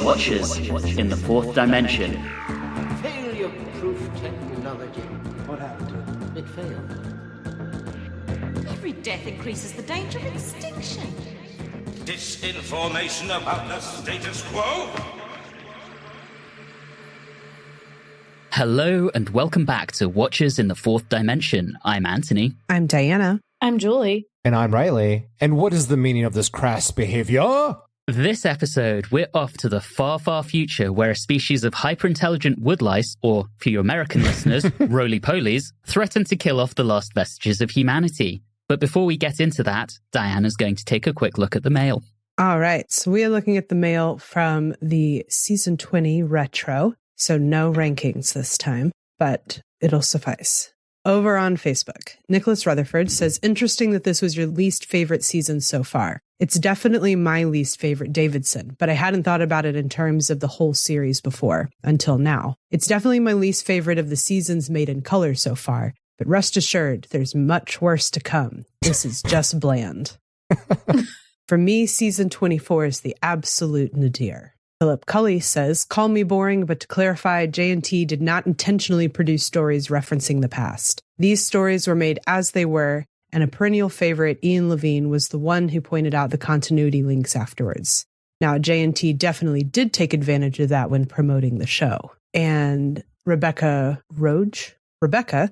Watchers in the Fourth Dimension. Failure-proof technology. What happened to it? It failed. Every death increases the danger of extinction. Disinformation about the status quo? Hello and welcome back to Watchers in the Fourth Dimension. I'm Anthony. I'm Diana. I'm Julie. And I'm Reilly. And what is the meaning of this crass behavior? This episode, we're off to the far, far future where a species of hyper-intelligent woodlice, or for you American listeners, roly-polies, threaten to kill off the last vestiges of humanity. But before we get into that, Diana's going to take a quick look at the mail. All right, so we are looking at the mail from the Season 20 retro. So no rankings this time, but it'll suffice. Over on Facebook, Nicholas Rutherford says, interesting that this was your least favorite season so far. It's definitely my least favorite Davidson, but I hadn't thought about it in terms of the whole series before, until now. It's definitely my least favorite of the seasons made in color so far, but rest assured, there's much worse to come. This is just bland. For me, season 24 is the absolute nadir. Philip Cully says, call me boring, but to clarify, J&T did not intentionally produce stories referencing the past. These stories were made as they were, and a perennial favorite, Ian Levine, was the one who pointed out the continuity links afterwards. Now, J&T definitely did take advantage of that when promoting the show. And Rebecca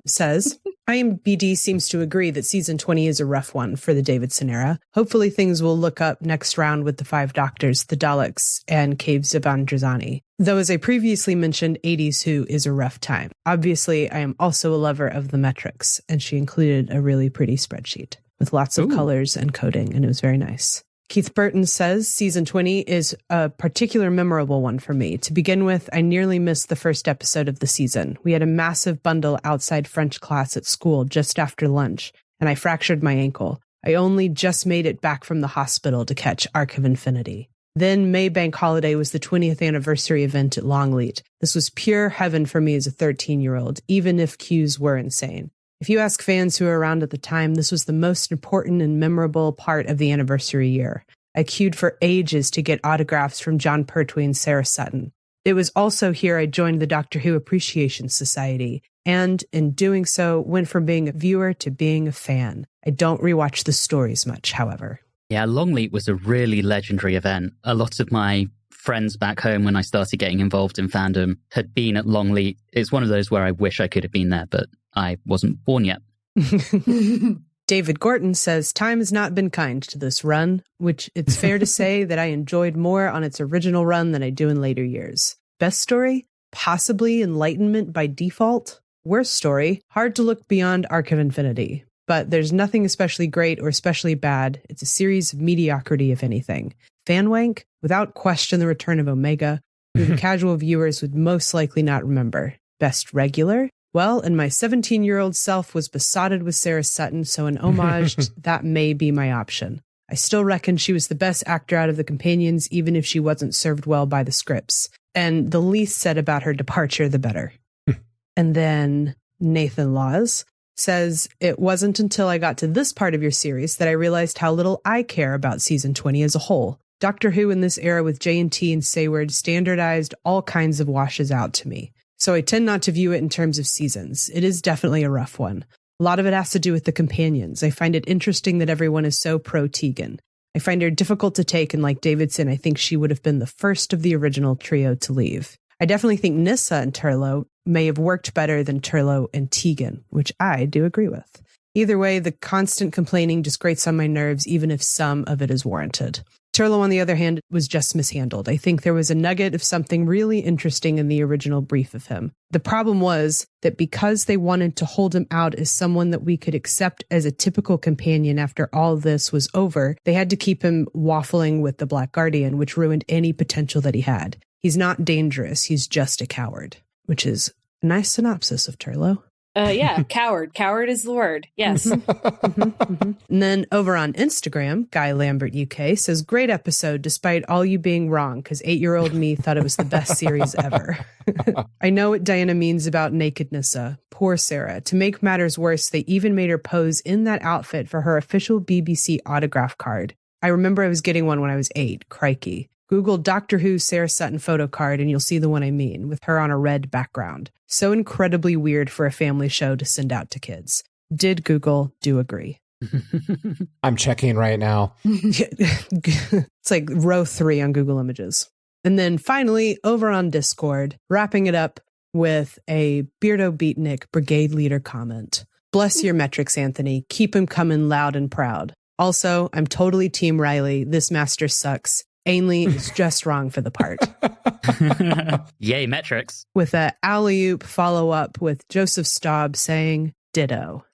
says, IMBD seems to agree that season 20 is a rough one for the Davidson era. Hopefully things will look up next round with the Five Doctors, the Daleks, and Caves of Androzani. Though as I previously mentioned, 80s Who is a rough time. Obviously, I am also a lover of the metrics, and she included a really pretty spreadsheet with lots of colors and coding, and it was very nice. Keith Burton says, season 20 is a particular memorable one for me. To begin with, I nearly missed the first episode of the season. We had a massive bundle outside French class at school just after lunch, and I fractured my ankle. I only just made it back from the hospital to catch Arc of Infinity. Then May Bank Holiday was the 20th anniversary event at Longleat. This was pure heaven for me as a 13-year-old, even if queues were insane. If you ask fans who were around at the time, this was the most important and memorable part of the anniversary year. I queued for ages to get autographs from John Pertwee and Sarah Sutton. It was also here I joined the Doctor Who Appreciation Society, and in doing so, went from being a viewer to being a fan. I don't rewatch the stories much, however. Yeah, Longleat was a really legendary event. A lot of my friends back home when I started getting involved in fandom had been at Longleat. It's one of those where I wish I could have been there, but I wasn't born yet. David Gorton says, time has not been kind to this run, which it's fair to say that I enjoyed more on its original run than I do in later years. Best story? Possibly Enlightenment by default. Worst story? Hard to look beyond Arc of Infinity. But there's nothing especially great or especially bad. It's a series of mediocrity, if anything. Fanwank? Without question, the return of Omega, who the casual viewers would most likely not remember. Best regular? Well, and my 17-year-old self was besotted with Sarah Sutton, so an homage, that may be my option. I still reckon she was the best actor out of the companions, even if she wasn't served well by the scripts. And the least said about her departure, the better. And then Nathan Laws says, it wasn't until I got to this part of your series that I realized how little I care about season 20 as a whole. Doctor Who in this era with J&T and Sayward standardized all kinds of washes out to me. So I tend not to view it in terms of seasons. It is definitely a rough one. A lot of it has to do with the companions. I find it interesting that everyone is so pro-Tegan. I find her difficult to take, and like Davidson, I think she would have been the first of the original trio to leave. I definitely think Nyssa and Turlough may have worked better than Turlough and Tegan, which I do agree with. Either way, the constant complaining just grates on my nerves, even if some of it is warranted. Turlough, on the other hand, was just mishandled. I think there was a nugget of something really interesting in the original brief of him. The problem was that because they wanted to hold him out as someone that we could accept as a typical companion after all this was over, they had to keep him waffling with the Black Guardian, which ruined any potential that he had. He's not dangerous, he's just a coward, which is a nice synopsis of Turlough. Yeah, coward. Coward is the word. Yes. And then over on Instagram, Guy Lambert UK says, great episode despite all you being wrong, because 8-year-old me thought it was the best series ever. I know what Diana means about nakedness. Poor Sarah. To make matters worse, they even made her pose in that outfit for her official BBC autograph card. I remember I was getting one when I was 8. Crikey. Google Doctor Who Sarah Sutton photo card and you'll see the one I mean, with her on a red background. So incredibly weird for a family show to send out to kids. Did Google do agree? I'm checking right now. It's like row 3 on Google Images. And then finally, over on Discord, wrapping it up with a Beardo Beatnik brigade leader comment. Bless your metrics, Anthony. Keep him coming loud and proud. Also, I'm totally Team Reilly. This master sucks. Ainley is just wrong for the part. Yay, metrics. With a alley-oop follow-up with Joseph Staub saying, ditto.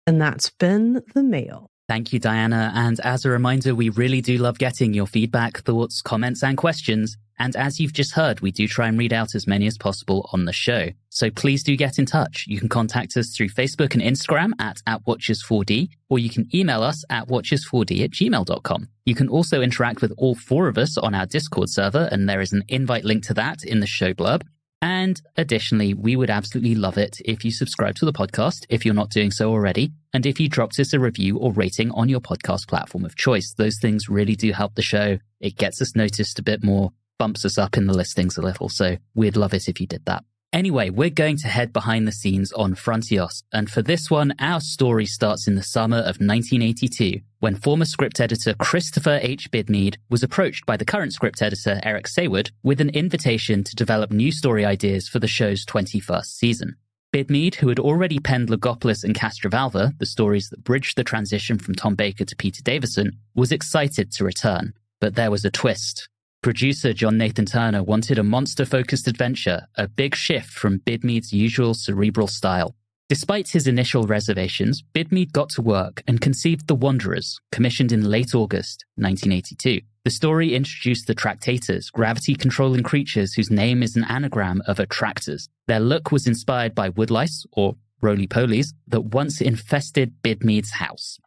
And that's been the mail. Thank you, Diana. And as a reminder, we really do love getting your feedback, thoughts, comments, and questions. And as you've just heard, we do try and read out as many as possible on the show. So please do get in touch. You can contact us through Facebook and Instagram at Watchers4D, or you can email us at watchers4d@gmail.com. You can also interact with all 4 of us on our Discord server, and there is an invite link to that in the show blurb. And additionally, we would absolutely love it if you subscribe to the podcast, if you're not doing so already, and if you dropped us a review or rating on your podcast platform of choice. Those things really do help the show. It gets us noticed a bit more, bumps us up in the listings a little, so we'd love it if you did that. Anyway, we're going to head behind the scenes on Frontios, and for this one, our story starts in the summer of 1982, when former script editor Christopher H. Bidmead was approached by the current script editor Eric Saywood with an invitation to develop new story ideas for the show's 21st season. Bidmead, who had already penned Logopolis and Castrovalva, the stories that bridged the transition from Tom Baker to Peter Davison, was excited to return, but there was a twist. Producer John Nathan Turner wanted a monster-focused adventure, a big shift from Bidmead's usual cerebral style. Despite his initial reservations, Bidmead got to work and conceived The Wanderers, commissioned in late August 1982. The story introduced the Tractators, gravity-controlling creatures whose name is an anagram of attractors. Their look was inspired by woodlice, or roly-polies, that once infested Bidmead's house.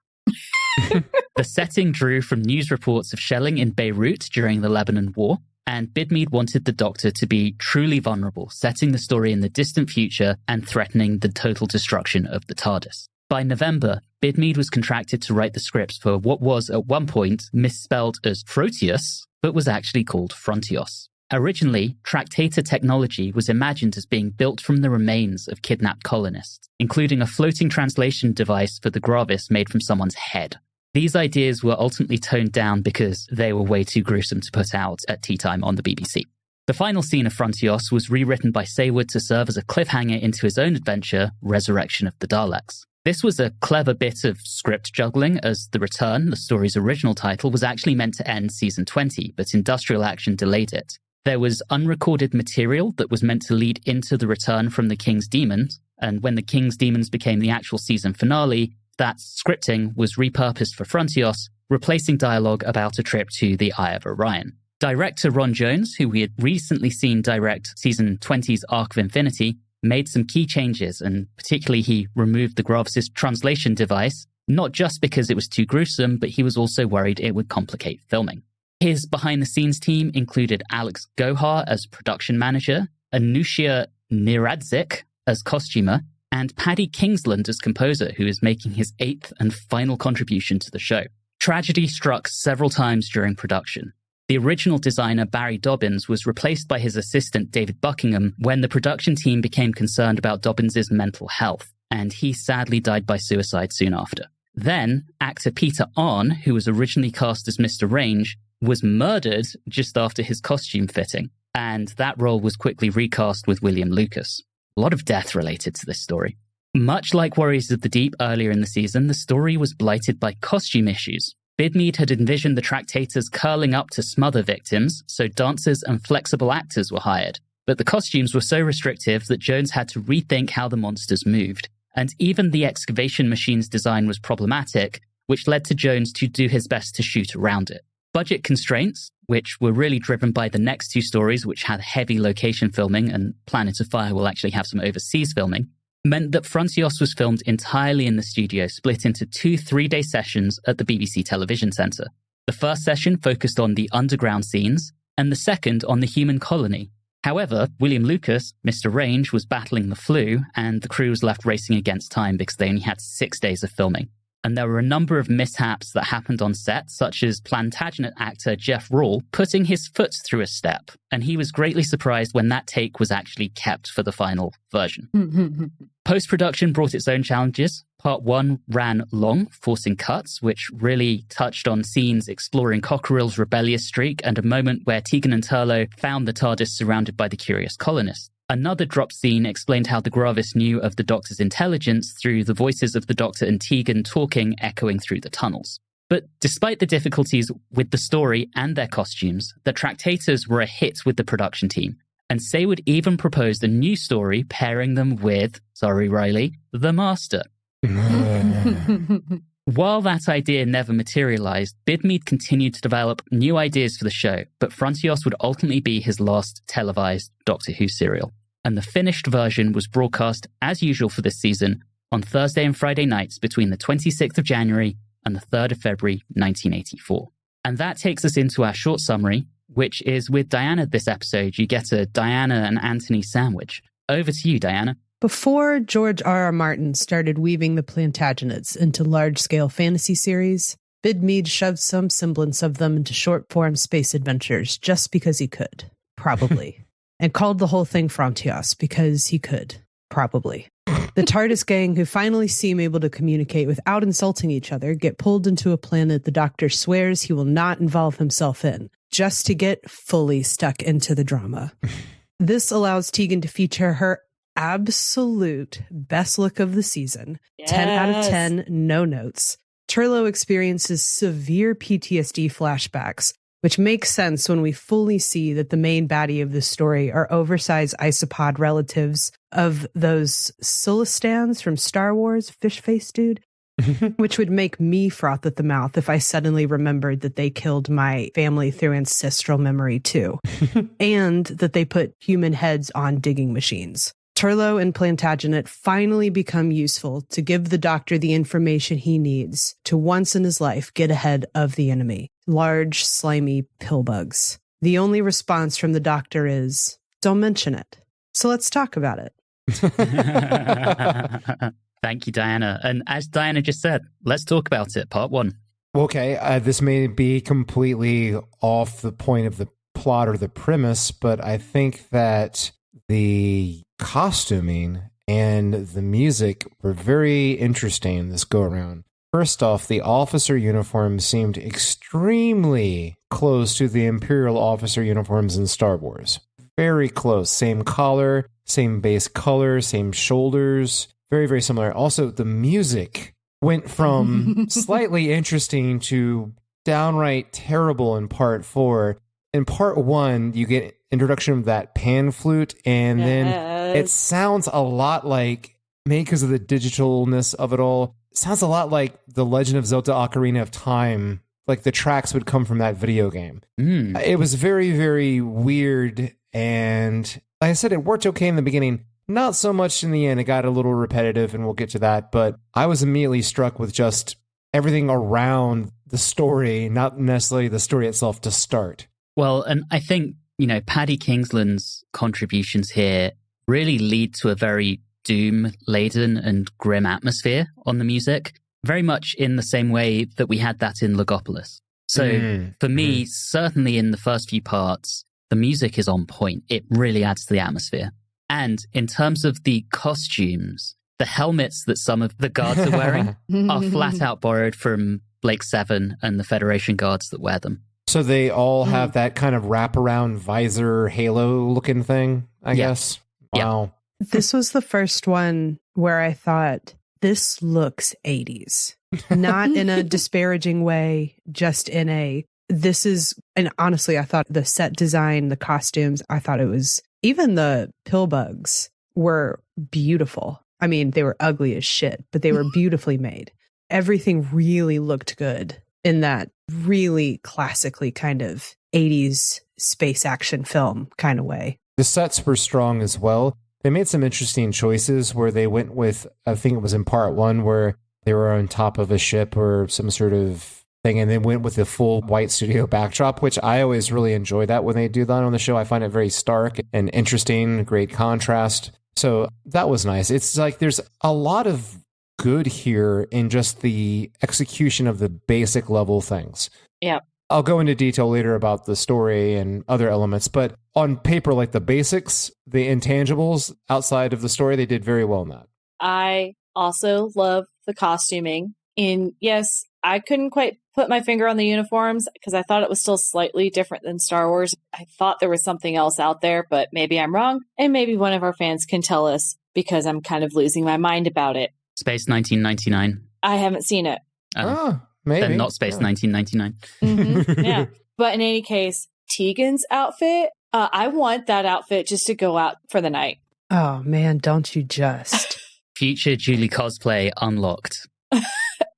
The setting drew from news reports of shelling in Beirut during the Lebanon War, and Bidmead wanted the Doctor to be truly vulnerable, setting the story in the distant future and threatening the total destruction of the TARDIS. By November, Bidmead was contracted to write the scripts for what was at one point misspelled as Frontios, but was actually called Frontios. Originally, Tractator technology was imagined as being built from the remains of kidnapped colonists, including a floating translation device for the Gravis made from someone's head. These ideas were ultimately toned down because they were way too gruesome to put out at tea time on the BBC. The final scene of Frontios was rewritten by Saywood to serve as a cliffhanger into his own adventure, Resurrection of the Daleks. This was a clever bit of script juggling, as The Return, the story's original title, was actually meant to end season 20, but industrial action delayed it. There was unrecorded material that was meant to lead into The Return from the King's Demons, and when the King's Demons became the actual season finale, that scripting was repurposed for Frontios, replacing dialogue about a trip to the Eye of Orion. Director Ron Jones, who we had recently seen direct season 20's Arc of Infinity, made some key changes, and particularly he removed the Gravis' translation device, not just because it was too gruesome, but he was also worried it would complicate filming. His behind-the-scenes team included Alex Gohar as production manager, Anushya Niradzik as costumer, and Paddy Kingsland as composer, who is making his 8th and final contribution to the show. Tragedy struck several times during production. The original designer, Barry Dobbins, was replaced by his assistant, David Buckingham, when the production team became concerned about Dobbins' mental health, and he sadly died by suicide soon after. Then, actor Peter Arne, who was originally cast as Mr. Range, was murdered just after his costume fitting, and that role was quickly recast with William Lucas. A lot of death related to this story. Much like Warriors of the Deep earlier in the season, the story was blighted by costume issues. Bidmead had envisioned the Tractators curling up to smother victims, so dancers and flexible actors were hired. But the costumes were so restrictive that Jones had to rethink how the monsters moved. And even the excavation machine's design was problematic, which led to Jones to do his best to shoot around it. Budget constraints, which were really driven by the next 2 stories, which had heavy location filming, and Planet of Fire will actually have some overseas filming, meant that Frontios was filmed entirely in the studio, split into 2 3-day sessions at the BBC Television Centre. The first session focused on the underground scenes, and the second on the human colony. However, William Lucas, Mr. Range, was battling the flu, and the crew was left racing against time because they only had 6 days of filming. And there were a number of mishaps that happened on set, such as Plantagenet actor Jeff Rawle putting his foot through a step. And he was greatly surprised when that take was actually kept for the final version. Post-production brought its own challenges. Part 1 ran long, forcing cuts, which really touched on scenes exploring Cockerill's rebellious streak and a moment where Tegan and Turlough found the TARDIS surrounded by the curious colonists. Another drop scene explained how the Gravis knew of the Doctor's intelligence through the voices of the Doctor and Tegan talking echoing through the tunnels. But despite the difficulties with the story and their costumes, the Tractators were a hit with the production team, and Saywood even proposed a new story pairing them with, sorry Reilly, the Master. While that idea never materialized, Bidmead continued to develop new ideas for the show, but Frontios would ultimately be his last televised Doctor Who serial. And the finished version was broadcast, as usual for this season, on Thursday and Friday nights between the 26th of January and the 3rd of February 1984. And that takes us into our short summary, which is with Diana this episode. You get a Diana and Anthony sandwich. Over to you, Diana. Before George R.R. Martin started weaving the Plantagenets into large-scale fantasy series, Bidmead shoved some semblance of them into short-form space adventures just because he could, probably, and called the whole thing Frontios because he could, probably. The TARDIS gang, who finally seem able to communicate without insulting each other, get pulled into a planet the Doctor swears he will not involve himself in, just to get fully stuck into the drama. This allows Tegan to feature her absolute best look of the season. Yes. 10 out of 10, no notes. Turlough experiences severe PTSD flashbacks, which makes sense when we fully see that the main baddie of this story are oversized isopod relatives of those Solistans from Star Wars, fish face dude, which would make me froth at the mouth if I suddenly remembered that they killed my family through ancestral memory too, and that they put human heads on digging machines. Turlough and Plantagenet finally become useful to give the Doctor the information he needs to once in his life get ahead of the enemy. Large, slimy pillbugs. The only response from the Doctor is, don't mention it. So let's talk about it. Thank you, Diana. And as Diana just said, let's talk about it. Part 1. Okay, this may be completely off the point of the plot or the premise, but I think that the costuming and the music were very interesting this go-around. First off, the officer uniforms seemed extremely close to the Imperial officer uniforms in Star Wars. Very close. Same collar, same base color, same shoulders. Very, very similar. Also, the music went from slightly interesting to downright terrible in Part 4. In Part 1, you get introduction of that pan flute, and then it sounds a lot like, maybe because of the digitalness of it all, it sounds a lot like The Legend of Zelda Ocarina of Time, like the tracks would come from that video game. It was very, very weird, and like I said, it worked okay in the beginning. Not so much in the end. It got a little repetitive, and we'll get to that, but I was immediately struck with just everything around the story, not necessarily the story itself to start. Well, and I think, Paddy Kingsland's contributions here really lead to a very doom-laden and grim atmosphere on the music, very much in the same way that we had that in Logopolis. So for me, certainly in the first few parts, the music is on point. It really adds to the atmosphere. And in terms of the costumes, the helmets that some of the guards are wearing are flat out borrowed from Blake 7 and the Federation guards that wear them. So they all have that kind of wraparound visor halo looking thing, I guess. Wow. Yeah. This was the first one where I thought, this looks 80s. Not in a disparaging way, just in a, and honestly, I thought the set design, the costumes, I thought it was, even the pillbugs were beautiful. I mean, they were ugly as shit, but they were beautifully made. Everything really looked good in that really classically kind of 80s space action film kind of way. The sets were strong as well. They made some interesting choices where they went with, I think it was in Part 1, where they were on top of a ship or some sort of thing, and they went with the full white studio backdrop, which I always really enjoy that when they do that on the show. I find it very stark and interesting, great contrast. So that was nice. It's like there's a lot of good here in just the execution of the basic level things. Yeah. I'll go into detail later about the story and other elements, but on paper, like the basics, the intangibles outside of the story, they did very well in that. I also love the costuming. And yes, I couldn't quite put my finger on the uniforms because I thought it was still slightly different than Star Wars. I thought there was something else out there, but maybe I'm wrong. And maybe one of our fans can tell us because I'm kind of losing my mind about it. Space 1999. I haven't seen it. Maybe. Then not Space 1999. Mm-hmm, yeah. But in any case, Tegan's outfit, I want that outfit just to go out for the night. Oh, man, don't you just. Future Julie cosplay unlocked.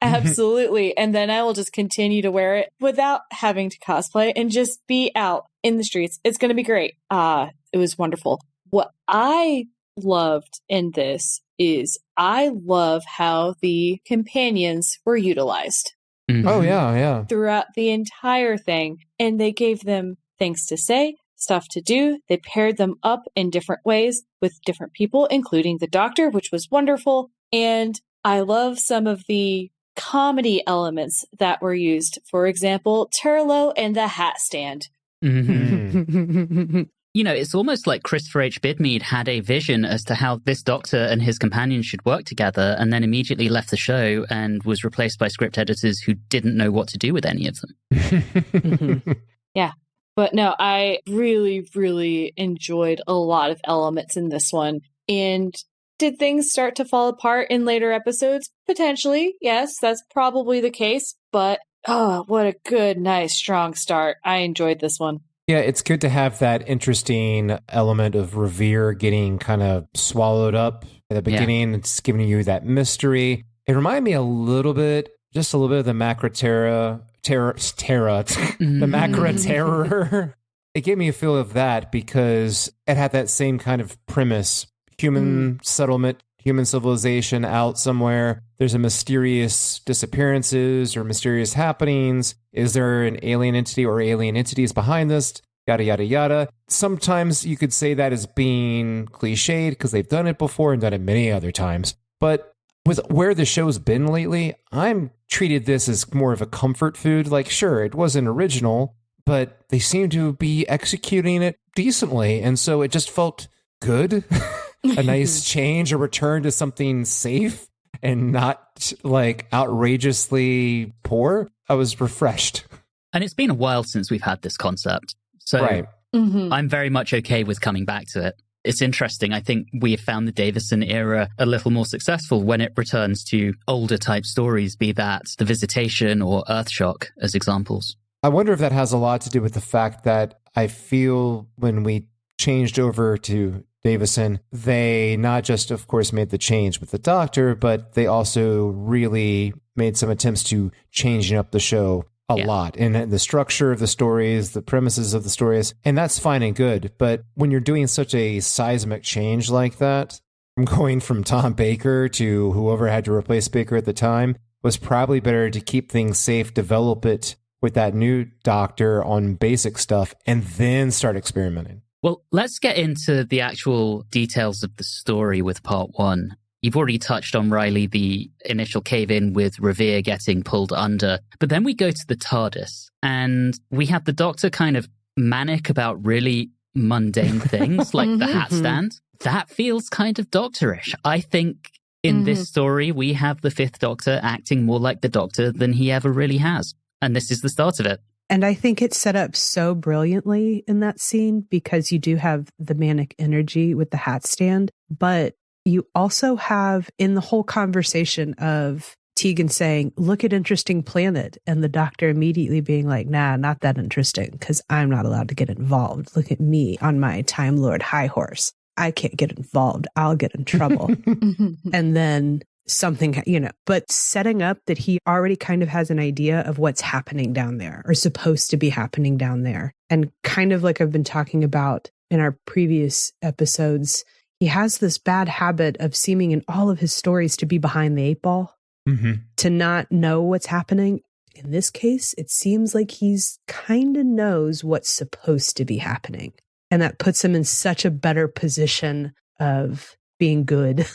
Absolutely. And then I will just continue to wear it without having to cosplay and just be out in the streets. It's going to be great. It was wonderful. What I loved in this is I love how the companions were utilized. Mhm. Oh, yeah. Throughout the entire thing. And they gave them things to say, stuff to do. They paired them up in different ways with different people, including the Doctor, which was wonderful. And I love some of the comedy elements that were used. For example, Turlough and the hat stand. Mm-hmm. You know, it's almost like Christopher H. Bidmead had a vision as to how this Doctor and his companions should work together, and then immediately left the show and was replaced by script editors who didn't know what to do with any of them. Mm-hmm. Yeah. But no, I really, really enjoyed a lot of elements in this one. And did things start to fall apart in later episodes? Potentially, yes, that's probably the case. But, oh, what a good, nice, strong start. I enjoyed this one. Yeah, it's good to have that interesting element of Revere getting kind of swallowed up at the beginning. Yeah. It's giving you that mystery. It reminded me just a little bit of the Macra Terra, the Macra Terror. It gave me a feel of that because it had that same kind of premise. Human settlement, human civilization out somewhere. There's a mysterious disappearances or mysterious happenings. Is there an alien entity or alien entities behind this? Yada, yada, yada. Sometimes you could say that as being cliched because they've done it before and done it many other times. But with where the show's been lately, I'm treated this as more of a comfort food. Like, sure, it wasn't original, but they seem to be executing it decently. And so it just felt good. A nice change, a return to something safe and not like outrageously poor. I was refreshed. And it's been a while since we've had this concept. So right. I'm very much okay with coming back to it. It's interesting. I think we have found the Davidson era a little more successful when it returns to older type stories, be that The Visitation or Earthshock as examples. I wonder if that has a lot to do with the fact that I feel when we changed over to Davison, they not just, of course, made the change with the Doctor, but they also really made some attempts to changing up the show a lot. And the structure of the stories, the premises of the stories, and that's fine and good. But when you're doing such a seismic change like that, from going from Tom Baker to whoever had to replace Baker at the time, was probably better to keep things safe, develop it with that new Doctor on basic stuff, and then start experimenting. Well, let's get into the actual details of the story with part one. You've already touched on, Reilly, the initial cave-in with Revere getting pulled under. But then we go to the TARDIS, and we have the Doctor kind of manic about really mundane things, like the hat stand. That feels kind of Doctorish. I think in this story, we have the Fifth Doctor acting more like the Doctor than he ever really has. And this is the start of it. And I think it's set up so brilliantly in that scene because you do have the manic energy with the hat stand, but you also have in the whole conversation of Tegan saying, look at interesting planet. And the Doctor immediately being like, nah, not that interesting because I'm not allowed to get involved. Look at me on my Time Lord high horse. I can't get involved. I'll get in trouble. And then something, but setting up that he already kind of has an idea of what's happening down there or supposed to be happening down there. And kind of like I've been talking about in our previous episodes, he has this bad habit of seeming in all of his stories to be behind the eight ball, to not know what's happening. In this case, it seems like he's kind of knows what's supposed to be happening. And that puts him in such a better position of being good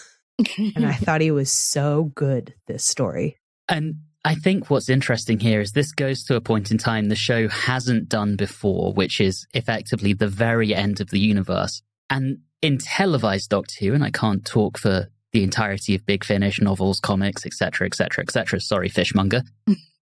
And I thought he was so good, this story. And I think what's interesting here is this goes to a point in time the show hasn't done before, which is effectively the very end of the universe. And in televised Doctor Who, and I can't talk for the entirety of Big Finish, novels, comics, etc., etc., etc. Sorry, fishmonger.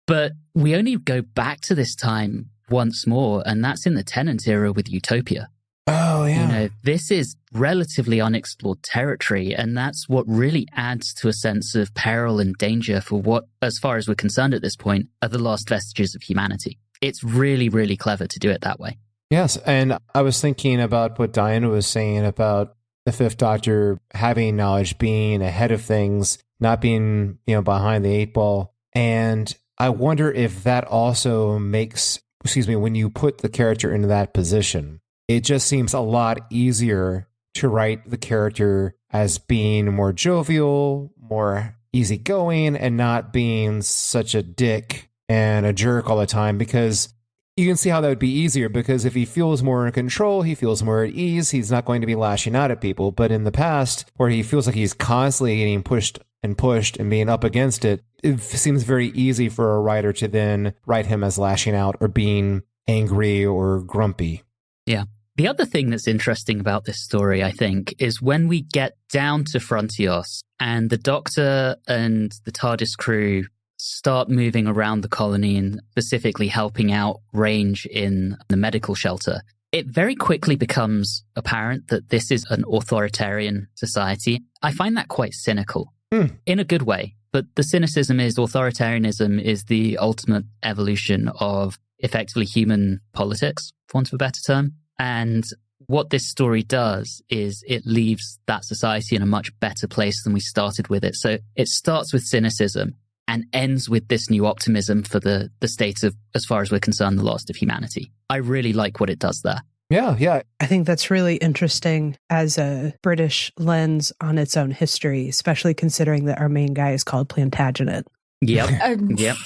But we only go back to this time once more, and that's in the Tennant era with Utopia. Oh, yeah. You know, this is relatively unexplored territory, and that's what really adds to a sense of peril and danger for what, as far as we're concerned at this point, are the last vestiges of humanity. It's really, really clever to do it that way. Yes, and I was thinking about what Diana was saying about the Fifth Doctor having knowledge, being ahead of things, not being, behind the eight ball. And I wonder if that also makes, when you put the character into that position, it just seems a lot easier to write the character as being more jovial, more easygoing, and not being such a dick and a jerk all the time, because you can see how that would be easier, because if he feels more in control, he feels more at ease, he's not going to be lashing out at people. But in the past, where he feels like he's constantly getting pushed and being up against it, it seems very easy for a writer to then write him as lashing out or being angry or grumpy. Yeah. The other thing that's interesting about this story, I think, is when we get down to Frontios and the Doctor and the TARDIS crew start moving around the colony and specifically helping out Range in the medical shelter, it very quickly becomes apparent that this is an authoritarian society. I find that quite cynical in a good way, but the cynicism is authoritarianism is the ultimate evolution of effectively human politics, for want of a better term. And what this story does is it leaves that society in a much better place than we started with it. So it starts with cynicism and ends with this new optimism for the state of, as far as we're concerned, the last of humanity. I really like what it does there. Yeah. I think that's really interesting as a British lens on its own history, especially considering that our main guy is called Plantagenet. Yep. Yep.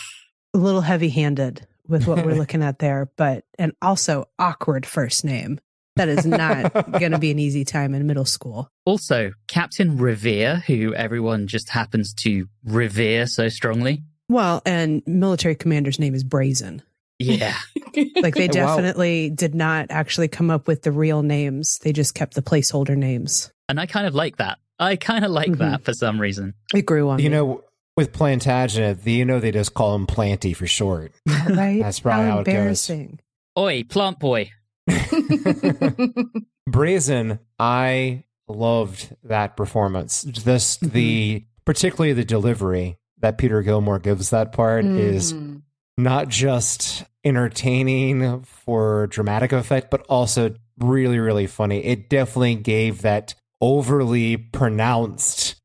A little heavy-handed with what we're looking at there, but and also awkward first name. That is not going to be an easy time in middle school. Also, Captain Revere, who everyone just happens to revere so strongly. Well, and military commander's name is Brazen. Yeah. Like they definitely did not actually come up with the real names. They just kept the placeholder names. And I kind of like that. That for some reason. It grew on me. With Plantagenet, they just call him Planty for short. Right? That's probably how it goes. Embarrassing. Oi, plant boy. Brazen, I loved that performance. Particularly the delivery that Peter Gilmore gives that part is not just entertaining for dramatic effect, but also really, really funny. It definitely gave that overly pronounced,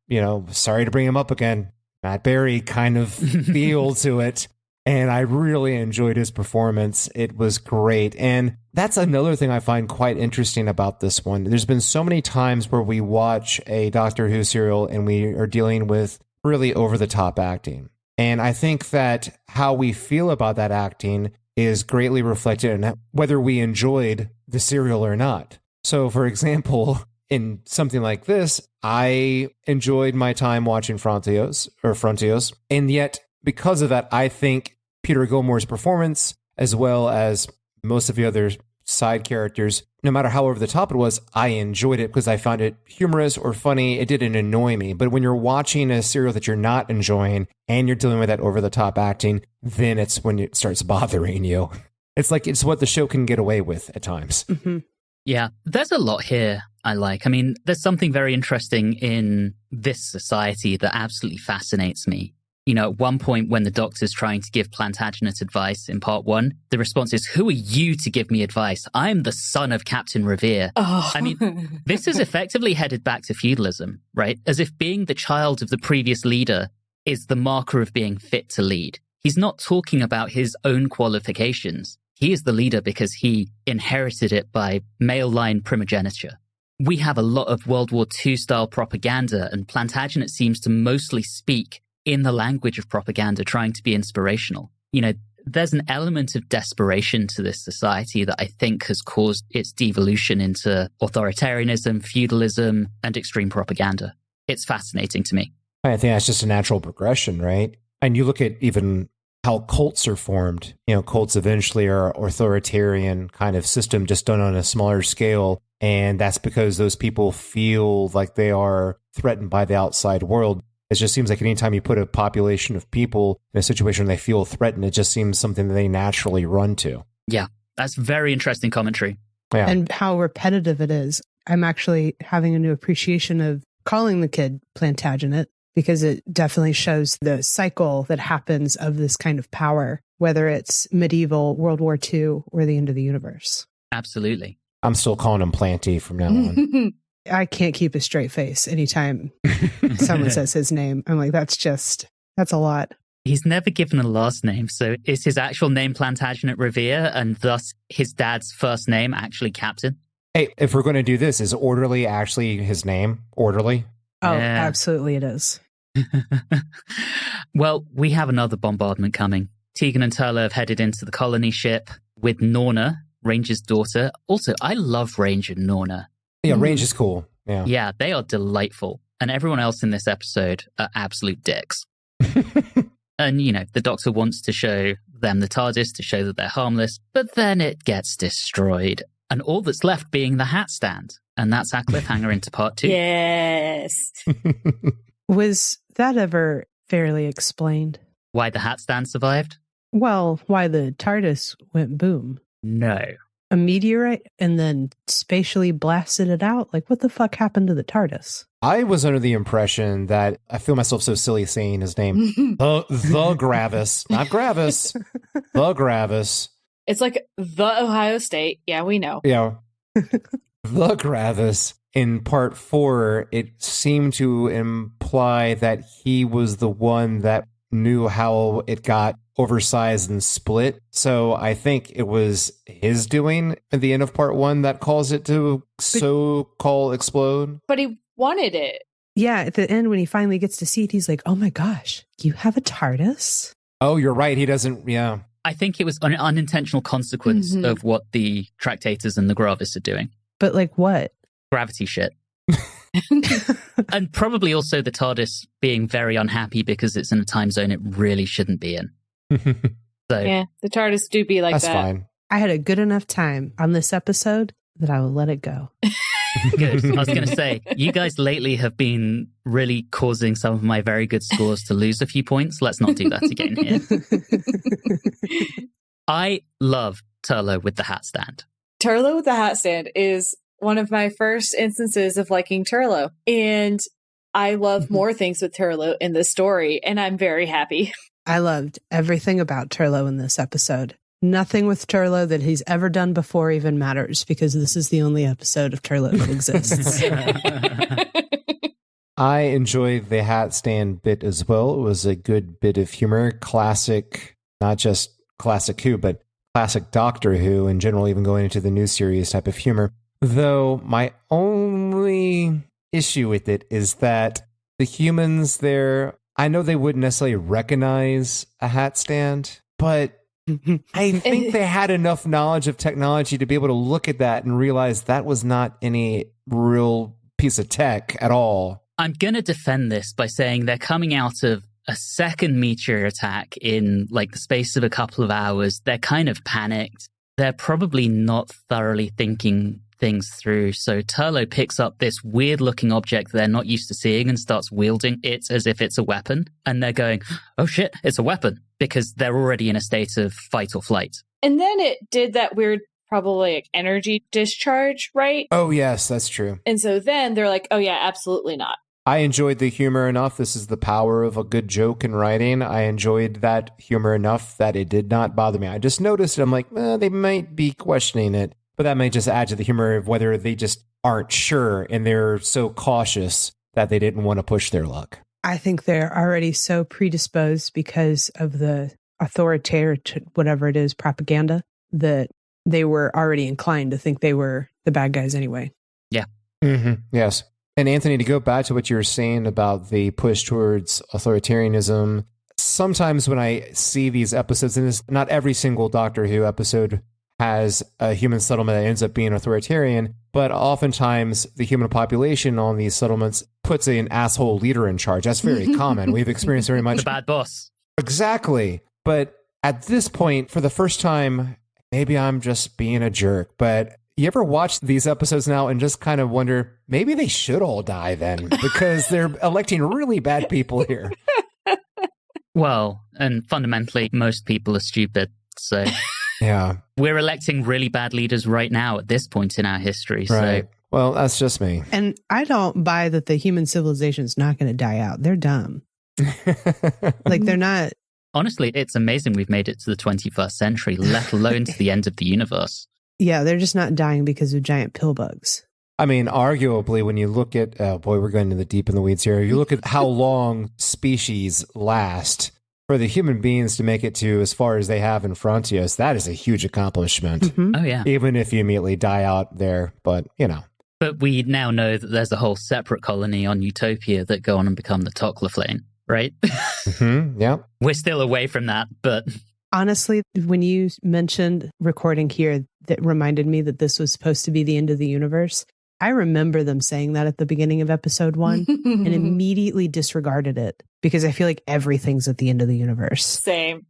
sorry to bring him up again, Matt Berry kind of feel to it. And I really enjoyed his performance. It was great. And that's another thing I find quite interesting about this one. There's been so many times where we watch a Doctor Who serial and we are dealing with really over-the-top acting. And I think that how we feel about that acting is greatly reflected in whether we enjoyed the serial or not. So, for example, in something like this, I enjoyed my time watching Frontios. And yet, because of that, I think Peter Gilmore's performance, as well as most of the other side characters, no matter how over the top it was, I enjoyed it because I found it humorous or funny. It didn't annoy me. But when you're watching a serial that you're not enjoying and you're dealing with that over the top acting, then it's when it starts bothering you. It's like it's what the show can get away with at times. Mm-hmm. Yeah, there's a lot here I like. I mean, there's something very interesting in this society that absolutely fascinates me. At one point when the Doctor's trying to give Plantagenet advice in part 1, the response is, who are you to give me advice? I'm the son of Captain Revere. Oh. I mean, this is effectively headed back to feudalism, right? As if being the child of the previous leader is the marker of being fit to lead. He's not talking about his own qualifications. He is the leader because he inherited it by male line primogeniture. We have a lot of World War II style propaganda, and Plantagenet seems to mostly speak in the language of propaganda, trying to be inspirational. There's an element of desperation to this society that I think has caused its devolution into authoritarianism, feudalism, and extreme propaganda. It's fascinating to me. I think that's just a natural progression, right? And you look at even how cults are formed. Cults eventually are authoritarian kind of system, just done on a smaller scale. And that's because those people feel like they are threatened by the outside world. It just seems like anytime you put a population of people in a situation where they feel threatened, it just seems something that they naturally run to. Yeah, that's very interesting commentary. Yeah. And how repetitive it is. I'm actually having a new appreciation of calling the kid Plantagenet, because it definitely shows the cycle that happens of this kind of power, whether it's medieval, World War II, or the end of the universe. Absolutely. I'm still calling him Planty from now on. I can't keep a straight face anytime someone says his name. I'm like, that's a lot. He's never given a last name, so is his actual name Plantagenet Revere, and thus his dad's first name actually Captain? Hey, if we're going to do this, is Orderly actually his name? Orderly? Oh, Yeah. absolutely it is. Well, we have another bombardment coming. Tegan and Turlough have headed into the colony ship with Norna, Ranger's daughter. Also, I love Ranger and Norna. Yeah, Range is cool. Yeah. Yeah, they are delightful. And everyone else in this episode are absolute dicks. And, the Doctor wants to show them the TARDIS to show that they're harmless, but then it gets destroyed. And all that's left being the hat stand. And that's our cliffhanger into part 2. Yes. Was that ever fairly explained? Why the hat stand survived? Well, why the TARDIS went boom? No. A meteorite and then spatially blasted it out? Like, what the fuck happened to the TARDIS? I was under the impression that I feel myself so silly saying his name. the Gravis. Not Gravis. The Gravis. It's like the Ohio State. Yeah, we know. Yeah. The Gravis. In part 4, it seemed to imply that he was the one that knew how it got oversized and split. So I think it was his doing at the end of part 1 that caused it to so-called explode. But he wanted it. Yeah, at the end when he finally gets to see it, he's like, oh my gosh, you have a TARDIS? Oh, you're right. He doesn't, yeah. I think it was an unintentional consequence of what the Tractators and the Gravis are doing. But like what? Gravity shit. And probably also the TARDIS being very unhappy because it's in a time zone it really shouldn't be in. So Yeah, the TARDIS do be like That's that. fine. I had a good enough time on this episode that I will let it go. good. I was going to say, you guys lately have been really causing some of my very good scores to lose a few points. Let's not do that again here. I love Turlough with the hat stand. Turlough with the hat stand is one of my first instances of liking Turlough. And I love more things with Turlough in this story, and I'm very happy. I loved everything about Turlough in this episode. Nothing with Turlough that he's ever done before even matters, because this is the only episode of Turlough that exists. I enjoyed the hat stand bit as well. It was a good bit of humor. Classic, not just classic Who, but classic Doctor Who in general, even going into the new series type of humor. Though my only issue with it is that the humans there, I know they wouldn't necessarily recognize a hat stand, but I think they had enough knowledge of technology to be able to look at that and realize that was not any real piece of tech at all. I'm going to defend this by saying they're coming out of a second meteor attack in like the space of a couple of hours. They're kind of panicked. They're probably not thoroughly thinking things through. So Turlough picks up this weird looking object they're not used to seeing and starts wielding it as if it's a weapon. And they're going, oh shit, it's a weapon, because they're already in a state of fight or flight. And then it did that weird, probably like energy discharge, right? Oh, yes, that's true. And so then they're like, oh yeah, absolutely not. I enjoyed the humor enough. This is the power of a good joke in writing. I enjoyed that humor enough that it did not bother me. I just noticed it. I'm like, they might be questioning it. But that may just add to the humor of whether they just aren't sure and they're so cautious that they didn't want to push their luck. I think they're already so predisposed because of the authoritarian, whatever it is, propaganda, that they were already inclined to think they were the bad guys anyway. Yeah. Mm-hmm. Yes. And Anthony, to go back to what you were saying about the push towards authoritarianism, sometimes when I see these episodes, and not every single Doctor Who episode has a human settlement that ends up being authoritarian, but But oftentimes, the human population on these settlements puts an asshole leader in charge. That's very common. We've experienced very much. The bad boss. Exactly. But at this point, for the first time, maybe I'm just being a jerk, but you ever watch these episodes now and just kind of wonder, maybe they should all die then, because they're electing really bad people here. Well, and fundamentally, most people are stupid. So yeah, we're electing really bad leaders right now at this point in our history. Right. So, well, that's just me. And I don't buy that the human civilization is not going to die out. They're dumb. Like, they're not. Honestly, it's amazing we've made it to the 21st century, let alone to the end of the universe. Yeah, they're just not dying because of giant pill bugs. I mean, arguably, when you look at, oh boy, we're going to the deep in the weeds here. You look at how long species last. For the human beings to make it to as far as they have in Frontios, that is a huge accomplishment. Mm-hmm. Oh, yeah. Even if you immediately die out there, but you know. But we now know that there's a whole separate colony on Utopia that go on and become the Toclaflame, right? Mm-hmm. Yeah. We're still away from that, but... Honestly, when you mentioned recording here, that reminded me that this was supposed to be the end of the universe. I remember them saying that at the beginning of episode 1 and immediately disregarded it because I feel like everything's at the end of the universe. Same.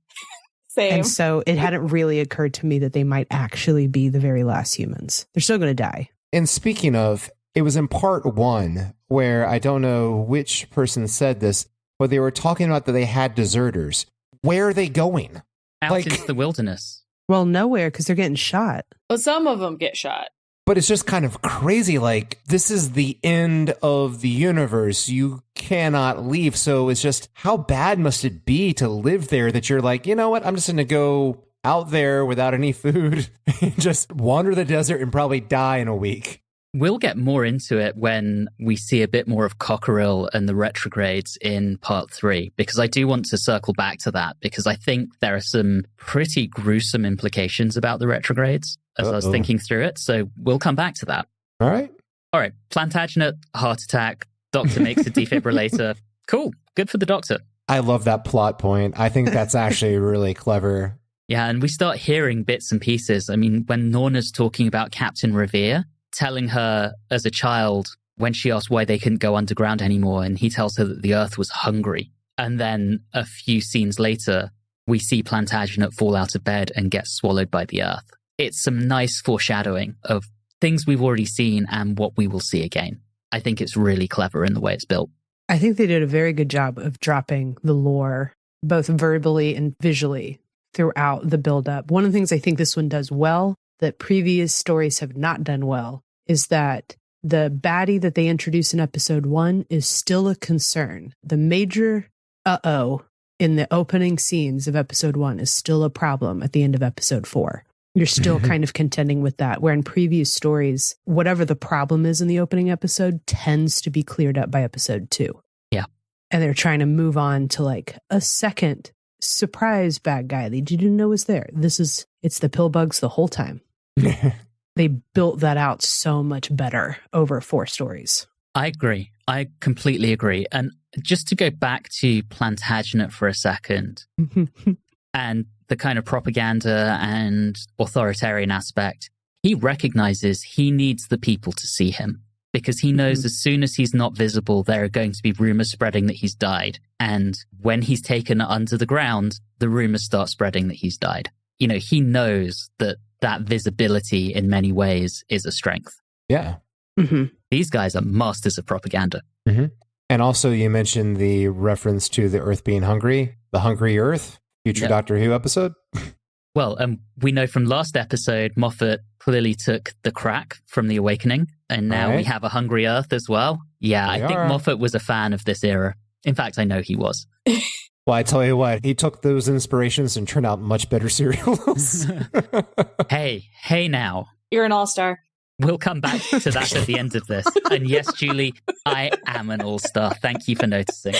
And so it hadn't really occurred to me that they might actually be the very last humans. They're still going to die. And speaking of, it was in part 1 where I don't know which person said this, but they were talking about that they had deserters. Where are they going? Out into the wilderness. Well, nowhere because they're getting shot. Well, some of them get shot. But it's just kind of crazy. Like, this is the end of the universe. You cannot leave. So it's just, how bad must it be to live there that you're like, you know what? I'm just going to go out there without any food and just wander the desert and probably die in a week. We'll get more into it when we see a bit more of Cockerill and the retrogrades in part 3, because I do want to circle back to that, because I think there are some pretty gruesome implications about the retrogrades as I was thinking through it. So we'll come back to that. All right. All right. Plantagenet, heart attack, doctor makes a defibrillator. Cool. Good for the doctor. I love that plot point. I think that's actually really clever. Yeah, and we start hearing bits and pieces. I mean, when Norna's talking about Captain Revere, telling her as a child when she asked why they couldn't go underground anymore, and he tells her that the Earth was hungry. And then a few scenes later, we see Plantagenet fall out of bed and get swallowed by the Earth. It's some nice foreshadowing of things we've already seen and what we will see again. I think it's really clever in the way it's built. I think they did a very good job of dropping the lore, both verbally and visually, throughout the build-up. One of the things I think this one does well that previous stories have not done well is that the baddie that they introduce in episode 1 is still a concern. The major in the opening scenes of episode 1 is still a problem at the end of episode 4. You're still kind of contending with that, where in previous stories, whatever the problem is in the opening episode tends to be cleared up by episode 2. Yeah. And they're trying to move on to like a second surprise bad guy that you didn't know was there. It's the pill bugs the whole time. They built that out so much better over 4 stories. I agree. I completely agree. And just to go back to Plantagenet for a second, and the kind of propaganda and authoritarian aspect, he recognizes he needs the people to see him, because he knows as soon as he's not visible, there are going to be rumors spreading that he's died. And when he's taken under the ground, the rumors start spreading that he's died. You know, he knows that visibility in many ways is a strength. Yeah. These guys are masters of propaganda. And also you mentioned the reference to the Earth being hungry, the Hungry Earth, future Doctor Who episode. Well, we know from last episode, Moffat clearly took the crack from The Awakening, and now we have a Hungry Earth as well. Yeah, I think Moffat was a fan of this era. In fact, I know he was. Well, I tell you what, he took those inspirations and turned out much better serials. Hey now. You're an all-star. We'll come back to that at the end of this. And yes, Julie, I am an all-star. Thank you for noticing.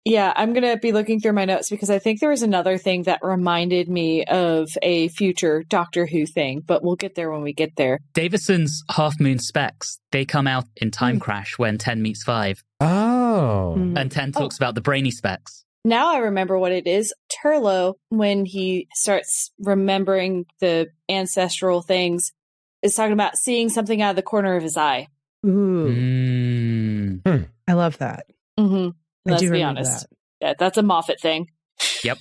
Yeah, I'm going to be looking through my notes because I think there was another thing that reminded me of a future Doctor Who thing, but we'll get there when we get there. Davidson's Half Moon Specs, they come out in Time Crash when 10 meets 5. Oh. And 10 talks about the brainy specs. Now I remember what it is. Turlough, when he starts remembering the ancestral things, is talking about seeing something out of the corner of his eye. Ooh. I love that. Mm-hmm. Let's do be remember honest. Yeah, that's a Moffat thing. Yep.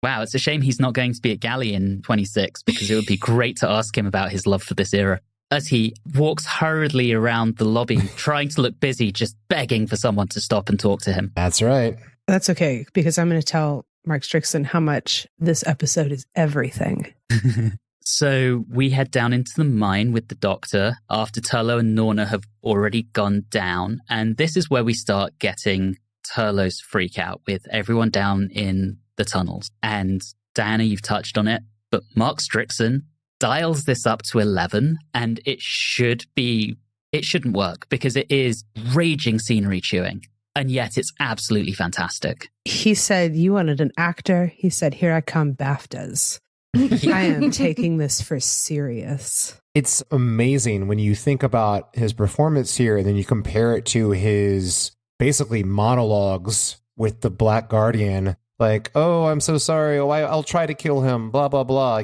Wow, it's a shame he's not going to be at Galley in 26 because it would be great to ask him about his love for this era. As he walks hurriedly around the lobby, trying to look busy, just begging for someone to stop and talk to him. That's right. That's okay, because I'm going to tell Mark Strickson how much this episode is everything. So we head down into the mine with the Doctor after Turlough and Norna have already gone down. And this is where we start getting Turlough's freak out with everyone down in the tunnels. And Diana, you've touched on it, but Mark Strickson dials this up to 11, and it shouldn't work because it is raging scenery chewing. And yet it's absolutely fantastic. He said, you wanted an actor? He said, here I come, BAFTAs. I am taking this for serious. It's amazing when you think about his performance here and then you compare it to his basically monologues with the Black Guardian. Like, oh, I'm so sorry. Oh, I'll try to kill him, blah, blah, blah.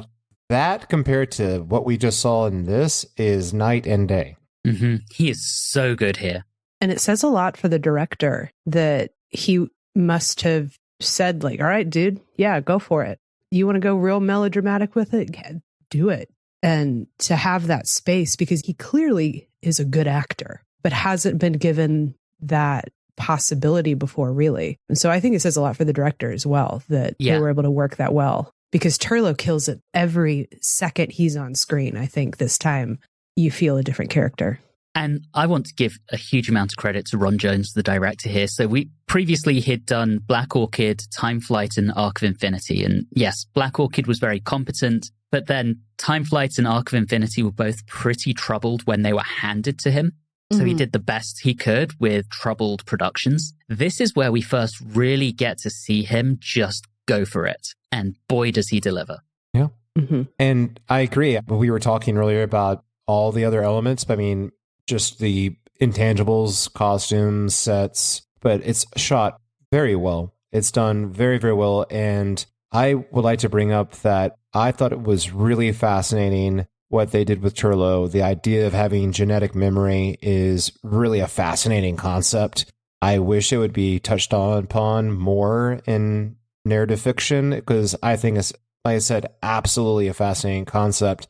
That compared to what we just saw in this is night and day. Mm-hmm. He is so good here. And it says a lot for the director that he must have said, like, all right, dude, yeah, go for it. You want to go real melodramatic with it? Yeah, do it. And to have that space, because he clearly is a good actor, but hasn't been given that possibility before, really. And so I think it says a lot for the director as well, that they were able to work that well. Because Turlough kills it every second he's on screen. I think this time you feel a different character. And I want to give a huge amount of credit to Ron Jones, the director here. So we previously had done Black Orchid, Time Flight, and Arc of Infinity. And yes, Black Orchid was very competent, but then Time Flight and Arc of Infinity were both pretty troubled when they were handed to him. So he did the best he could with troubled productions. This is where we first really get to see him just go for it. And boy, does he deliver. Yeah. Mm-hmm. And I agree. We were talking earlier about all the other elements. I mean, just the intangibles, costumes, sets, but it's shot very well. It's done very, very well. And I would like to bring up that I thought it was really fascinating what they did with Turlough. The idea of having genetic memory is really a fascinating concept. I wish it would be touched upon more in narrative fiction, because I think it's, like I said, absolutely a fascinating concept.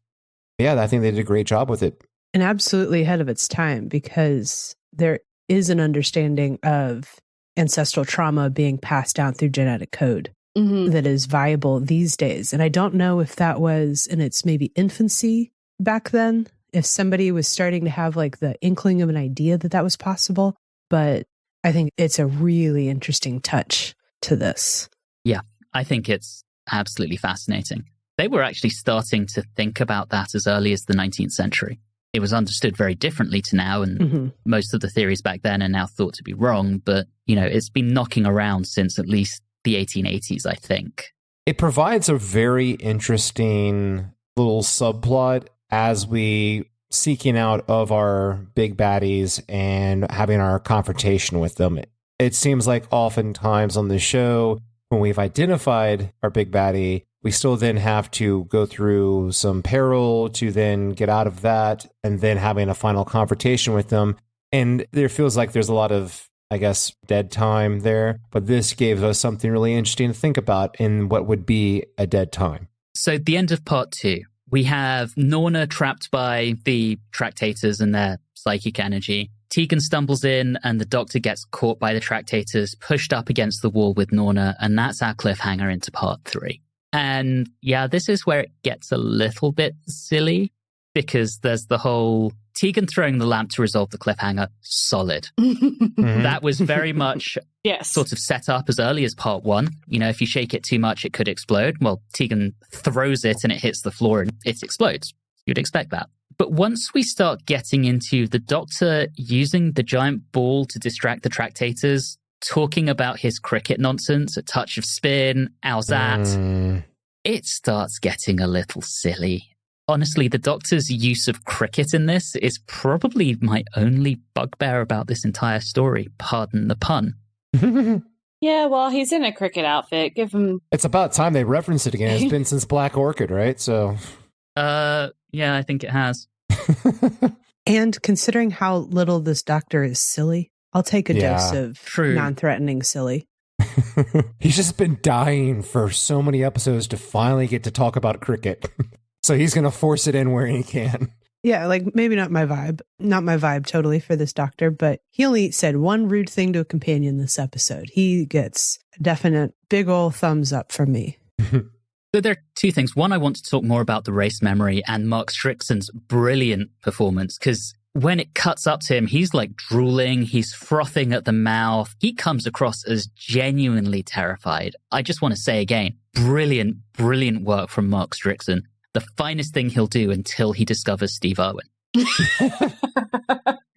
Yeah, I think they did a great job with it. And absolutely ahead of its time, because there is an understanding of ancestral trauma being passed down through genetic code that is viable these days. And I don't know if that was in its maybe infancy back then, if somebody was starting to have like the inkling of an idea that was possible. But I think it's a really interesting touch to this. Yeah, I think it's absolutely fascinating. They were actually starting to think about that as early as the 19th century. It was understood very differently to now, and most of the theories back then are now thought to be wrong. But, you know, it's been knocking around since at least the 1880s, I think. It provides a very interesting little subplot as we seeking out of our big baddies and having our confrontation with them. It seems like oftentimes on the show, when we've identified our big baddie, we still then have to go through some peril to then get out of that, and then having a final confrontation with them. And there feels like there's a lot of, I guess, dead time there. But this gave us something really interesting to think about in what would be a dead time. So at the end of part 2, we have Norna trapped by the Tractators and their psychic energy. Tegan stumbles in and the Doctor gets caught by the Tractators, pushed up against the wall with Norna, and that's our cliffhanger into part 3. And yeah, this is where it gets a little bit silly, because there's the whole Tegan throwing the lamp to resolve the cliffhanger. Solid. That was very much sort of set up as early as part 1. You know, if you shake it too much, it could explode. Well, Tegan throws it and it hits the floor and it explodes. You'd expect that. But once we start getting into the Doctor using the giant ball to distract the Tractators, talking about his cricket nonsense, a touch of spin, how's that? It starts getting a little silly. Honestly, the Doctor's use of cricket in this is probably my only bugbear about this entire story. Pardon the pun. Yeah, well, he's in a cricket outfit. Give him... It's about time they reference it again. It's been since Black Orchid, right? So... Yeah, I think it has. And considering how little this doctor is silly, I'll take a dose of True. non-threatening silly. He's just been dying for so many episodes to finally get to talk about cricket. So he's going to force it in where he can. Yeah, like maybe not my vibe totally for this doctor, but he only said one rude thing to a companion this episode. He gets a definite big ol' thumbs up from me. So there are two things. One, I want to talk more about the race memory and Mark Strickson's brilliant performance, because when it cuts up to him, he's like drooling, he's frothing at the mouth. He comes across as genuinely terrified. I just want to say again, brilliant, brilliant work from Mark Strickson. The finest thing he'll do until he discovers Steve Irwin.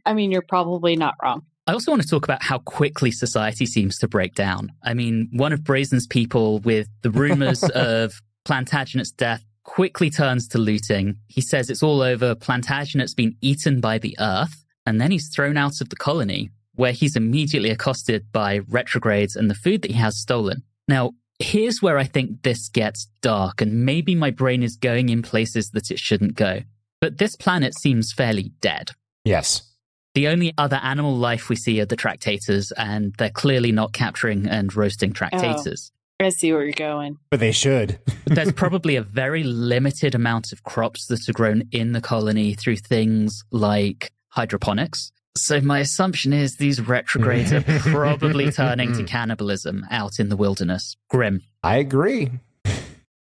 I mean, you're probably not wrong. I also want to talk about how quickly society seems to break down. I mean, one of Brazen's people, with the rumors of Plantagenet's death, quickly turns to looting. He says it's all over, Plantagenet's been eaten by the earth, and then he's thrown out of the colony, where he's immediately accosted by retrogrades and the food that he has stolen. Now, here's where I think this gets dark, and maybe my brain is going in places that it shouldn't go. But this planet seems fairly dead. Yes. The only other animal life we see are the tractators, and they're clearly not capturing and roasting tractators. I see where you're going. But they should. There's probably a very limited amount of crops that are grown in the colony through things like hydroponics. So my assumption is these retrogrades are probably turning to cannibalism out in the wilderness. Grim. I agree.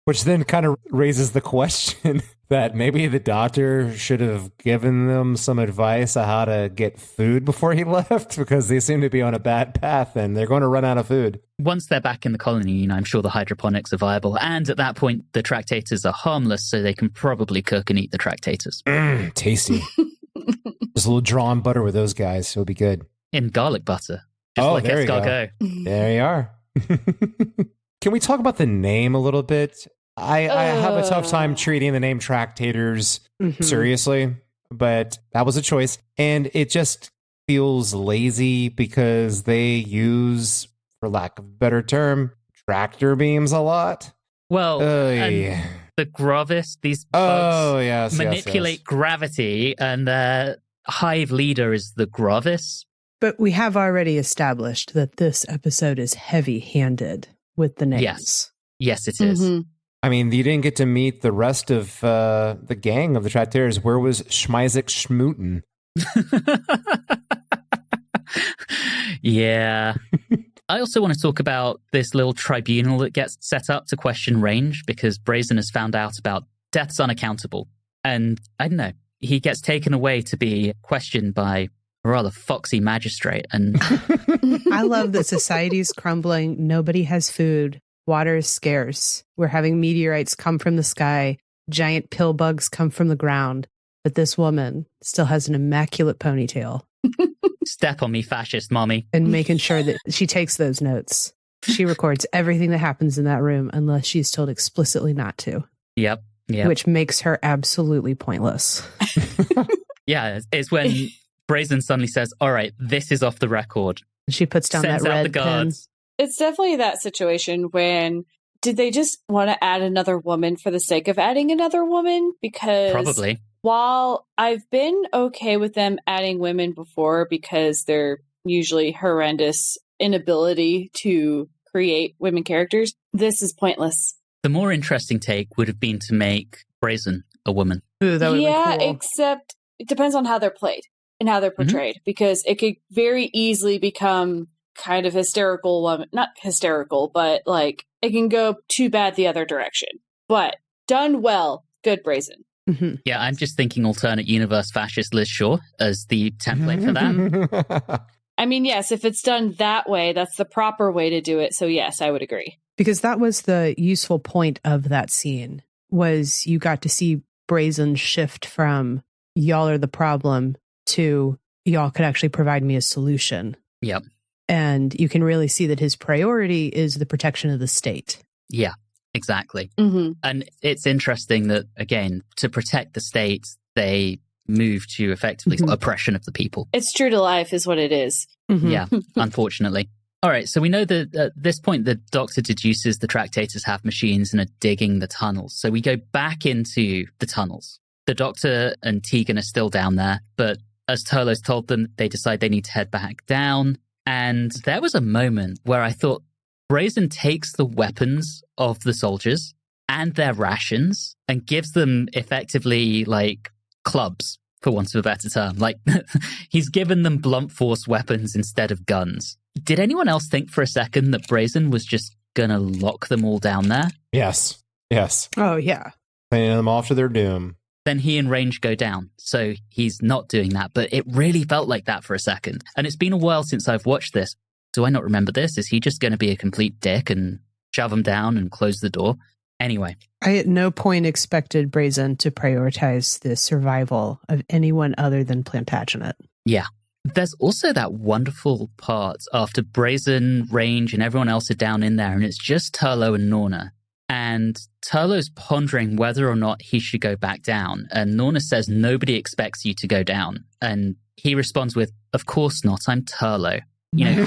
Which then kind of raises the question that maybe the doctor should have given them some advice on how to get food before he left, because they seem to be on a bad path and they're going to run out of food. Once they're back in the colony, I'm sure the hydroponics are viable. And at that point, the tractators are harmless, so they can probably cook and eat the tractators. Tasty. Just a little drawn butter with those guys. It'll be good. In garlic butter. Just like there escargot. There you are. Can we talk about the name a little bit? I have a tough time treating the name Tractators seriously, but that was a choice. And it just feels lazy because they use, for lack of a better term, tractor beams a lot. Well, and the Gravis, these bugs manipulate gravity, and the hive leader is the Gravis. But we have already established that this episode is heavy-handed with the names. Yes, it is. Mm-hmm. I mean, you didn't get to meet the rest of the gang of the Tractators. Where was Schmeisek Schmooten? Yeah. I also want to talk about this little tribunal that gets set up to question Range, because Brazen has found out about deaths unaccountable. And I don't know, he gets taken away to be questioned by a rather foxy magistrate. And I love that society's crumbling. Nobody has food. Water is scarce. We're having meteorites come from the sky. Giant pill bugs come from the ground. But this woman still has an immaculate ponytail. Step on me, fascist mommy. And making sure that she takes those notes. She records everything that happens in that room unless she's told explicitly not to. Yep. Which makes her absolutely pointless. Yeah, it's when Brazen suddenly says, all right, this is off the record. She puts down that red pen. It's definitely that situation when, did they just want to add another woman for the sake of adding another woman? Because probably. While I've been okay with them adding women before because they're usually horrendous inability to create women characters, this is pointless. The more interesting take would have been to make Brazen a woman. Ooh, that would yeah, be cool. Except it depends on how they're played and how they're portrayed, because it could very easily become kind of hysterical woman. Not hysterical, but like it can go too bad the other direction. But done well, good Brazen. Mm-hmm. Yeah, I'm just thinking alternate universe fascist Liz Shaw as the template for that. I mean, yes, if it's done that way, that's the proper way to do it. So yes, I would agree. Because that was the useful point of that scene, was you got to see Brazen shift from y'all are the problem to y'all could actually provide me a solution. Yep. And you can really see that his priority is the protection of the state. Yeah. Exactly. Mm-hmm. And it's interesting that, again, to protect the state, they move to effectively oppression of the people. It's true to life is what it is. Mm-hmm. Yeah, unfortunately. All right, so we know that at this point, the Doctor deduces the Tractators have machines and are digging the tunnels. So we go back into the tunnels. The Doctor and Tegan are still down there, but as Turlough's told them, they decide they need to head back down. And there was a moment where I thought Brazen takes the weapons of the soldiers and their rations and gives them effectively like clubs, for want of a better term. Like he's given them blunt force weapons instead of guns. Did anyone else think for a second that Brazen was just going to lock them all down there? Yes. Oh, yeah. Sending them off to their doom. Then he and Range go down. So he's not doing that. But it really felt like that for a second. And it's been a while since I've watched this. Do I not remember this? Is he just going to be a complete dick and shove them down and close the door? Anyway. I at no point expected Brazen to prioritize the survival of anyone other than Plantagenet. Yeah. There's also that wonderful part after Brazen, Range, and everyone else are down in there, and it's just Turlough and Norna. And Turlough's pondering whether or not he should go back down. And Norna says, nobody expects you to go down. And he responds with, of course not, I'm Turlough. You know,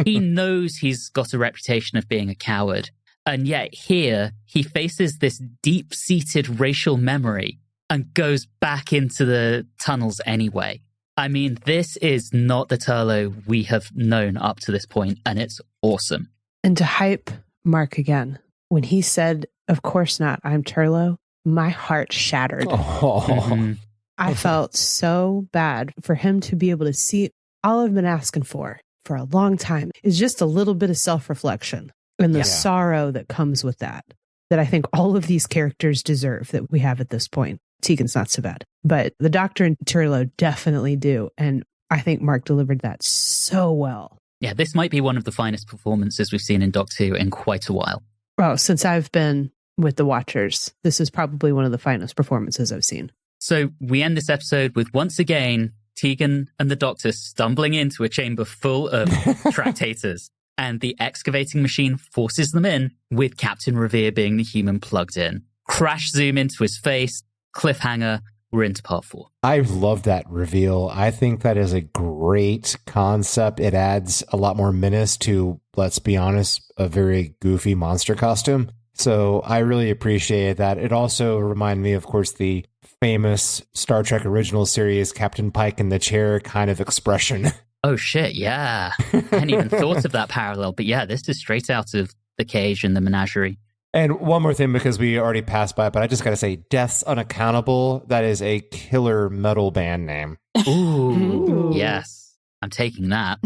he knows he's got a reputation of being a coward. And yet here, he faces this deep-seated racial memory and goes back into the tunnels anyway. I mean, this is not the Turlough we have known up to this point, and it's awesome. And to hype Mark again, when he said, of course not, I'm Turlough, my heart shattered. Oh. Mm-hmm. I felt so bad for him to be able to see all I've been asking for a long time is just a little bit of self-reflection and the sorrow that comes with that I think all of these characters deserve that we have at this point. Tegan's not so bad, but the Doctor and Turlough definitely do. And I think Mark delivered that so well. Yeah, this might be one of the finest performances we've seen in Doctor Who in quite a while. Well, since I've been with the Watchers, this is probably one of the finest performances I've seen. So we end this episode with, once again, Tegan and the Doctor stumbling into a chamber full of Tractators, and the excavating machine forces them in, with Captain Revere being the human plugged in. Crash zoom into his face, cliffhanger, we're into part 4. I love that reveal. I think that is a great concept. It adds a lot more menace to, let's be honest, a very goofy monster costume. So I really appreciate that. It also reminded me, of course, the famous Star Trek original series, Captain Pike in the chair kind of expression. Oh, shit, yeah. I hadn't even thought of that parallel. But yeah, this is straight out of The Cage and the Menagerie. And one more thing, because we already passed by, but I just got to say, Death's Unaccountable, that is a killer metal band name. Ooh. Yes. I'm taking that.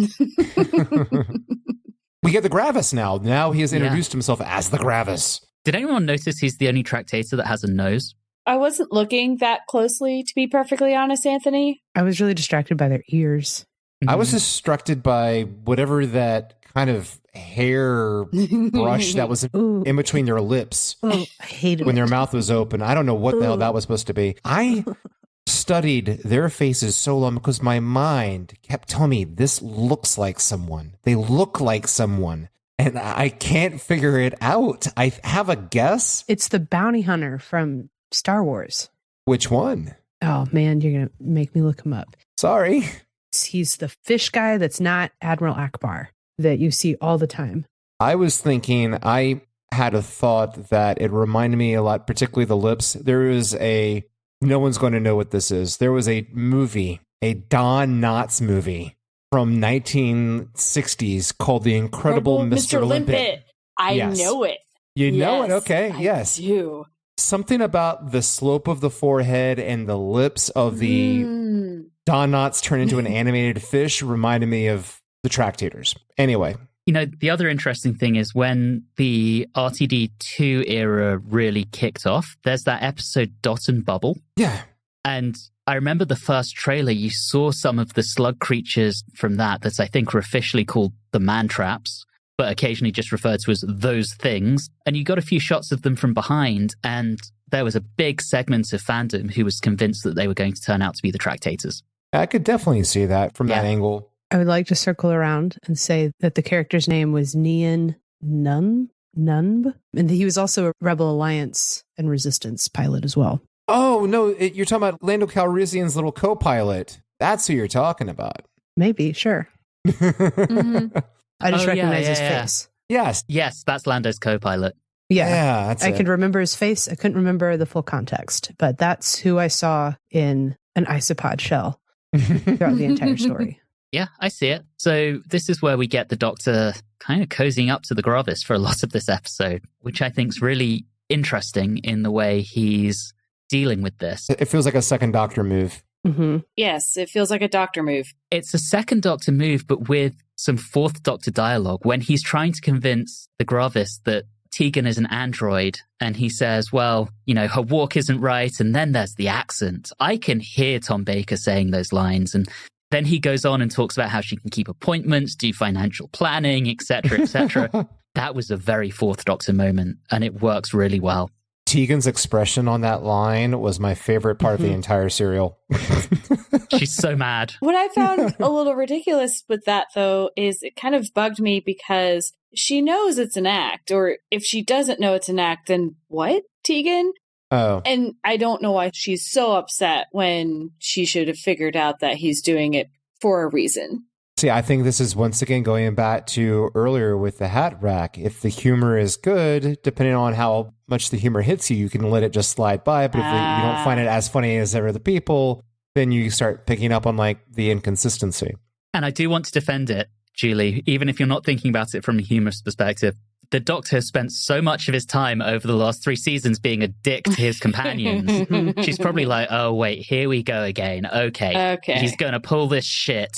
We get the Gravis now. Now he has introduced himself as the Gravis. Did anyone notice he's the only Tractator that has a nose? I wasn't looking that closely, to be perfectly honest, Anthony. I was really distracted by their ears. I was distracted by whatever that kind of hair brush that was in between their lips. Oh, I hated when it. their mouth was open. I don't know what the hell that was supposed to be. I studied their faces so long because my mind kept telling me this looks like someone. They look like someone. And I can't figure it out. I have a guess. It's the bounty hunter from Star Wars. Which one? Oh, man, you're going to make me look him up. Sorry. He's the fish guy that's not Admiral Akbar that you see all the time. I was thinking, I had a thought that it reminded me a lot, particularly the lips. There is no one's going to know what this is. There was a movie, a Don Knotts movie from 1960s called The Incredible Mr. Limpet. I know it. You know it? Okay, yes. I do. Something about the slope of the forehead and the lips of the Don Knotts turn into an animated fish reminded me of the Tractators. Anyway. You know, the other interesting thing is when the RTD2 era really kicked off, there's that episode Dot and Bubble. Yeah. And I remember the first trailer, you saw some of the slug creatures from that I think were officially called the man-traps, but occasionally just referred to as those things. And you got a few shots of them from behind, and there was a big segment of fandom who was convinced that they were going to turn out to be the Tractators. I could definitely see that from that angle. I would like to circle around and say that the character's name was Nian Nunb, and he was also a Rebel Alliance and Resistance pilot as well. Oh, no, you're talking about Lando Calrissian's little co-pilot. That's who you're talking about. Maybe, sure. I just Oh, recognize his yeah. face. Yes. Yes, that's Lando's co-pilot. Yeah. That's I it. could remember his face. I couldn't remember the full context, but that's who I saw in an isopod shell throughout the entire story. Yeah, I see it. So this is where we get the Doctor kind of cozying up to the Gravis for a lot of this episode, which I think is really interesting in the way he's dealing with this. It feels like a second Doctor move. Mm-hmm. Yes, it feels like a Doctor move. It's a second Doctor move, but with some fourth Doctor dialogue when he's trying to convince the Gravis that Tegan is an android, and he says, well, you know, her walk isn't right, and then there's the accent. I can hear Tom Baker saying those lines, and then he goes on and talks about how she can keep appointments, do financial planning, etc., etc. That was a very fourth Doctor moment, and it works really well. Tegan's expression on that line was my favorite part of the entire serial. She's so mad. What I found a little ridiculous with that, though, is it kind of bugged me because she knows it's an act, or if she doesn't know it's an act, then what, Tegan? Oh. And I don't know why she's so upset when she should have figured out that he's doing it for a reason. See, I think this is once again going back to earlier with the hat rack. If the humor is good, depending on how much the humor hits you, you can let it just slide by. But if you don't find it as funny as other people, then you start picking up on like the inconsistency. And I do want to defend it, Julie, even if you're not thinking about it from a humorous perspective. The Doctor has spent so much of his time over the last 3 seasons being a dick to his companions. She's probably like, oh, wait, here we go again. Okay. He's going to pull this shit.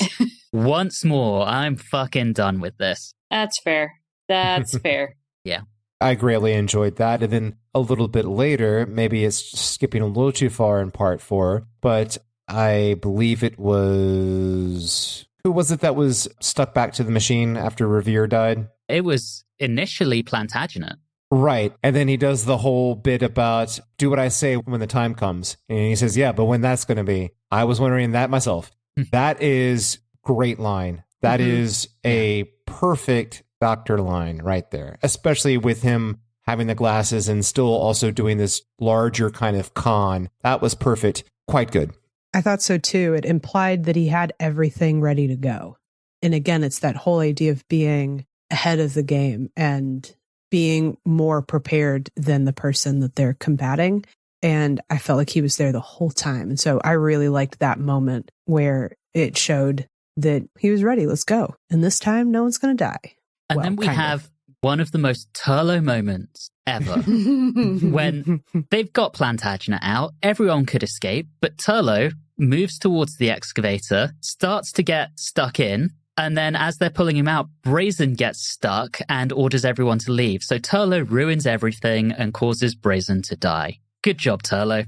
Once more, I'm fucking done with this. That's fair. That's fair. Yeah. I greatly enjoyed that. And then a little bit later, maybe it's skipping a little too far in part 4, but I believe it was... Who was it that was stuck back to the machine after Revere died? It was initially Plantagenet. Right. And then he does the whole bit about do what I say when the time comes. And he says, yeah, but when that's going to be. I was wondering that myself. That is great line. That is a perfect Doctor line right there, especially with him having the glasses and still also doing this larger kind of con. That was perfect. Quite good. I thought so too. It implied that he had everything ready to go. And again, it's that whole idea of being ahead of the game and being more prepared than the person that they're combating. And I felt like he was there the whole time. And so I really liked that moment where it showed that he was ready. Let's go. And this time, no one's going to die. And then we have one of the most Turlough moments ever. When they've got Plantagenet out, everyone could escape, but Turlough moves towards the excavator, starts to get stuck in, and then as they're pulling him out, Brazen gets stuck and orders everyone to leave. So Turlough ruins everything and causes Brazen to die. Good job, Turlough.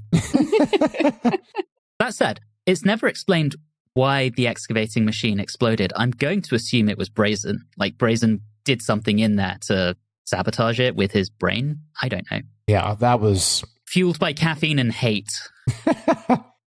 That said, it's never explained why the excavating machine exploded. I'm going to assume it was Brazen. Like Brazen did something in there to sabotage it with his brain. I don't know. Yeah, that was... Fueled by caffeine and hate.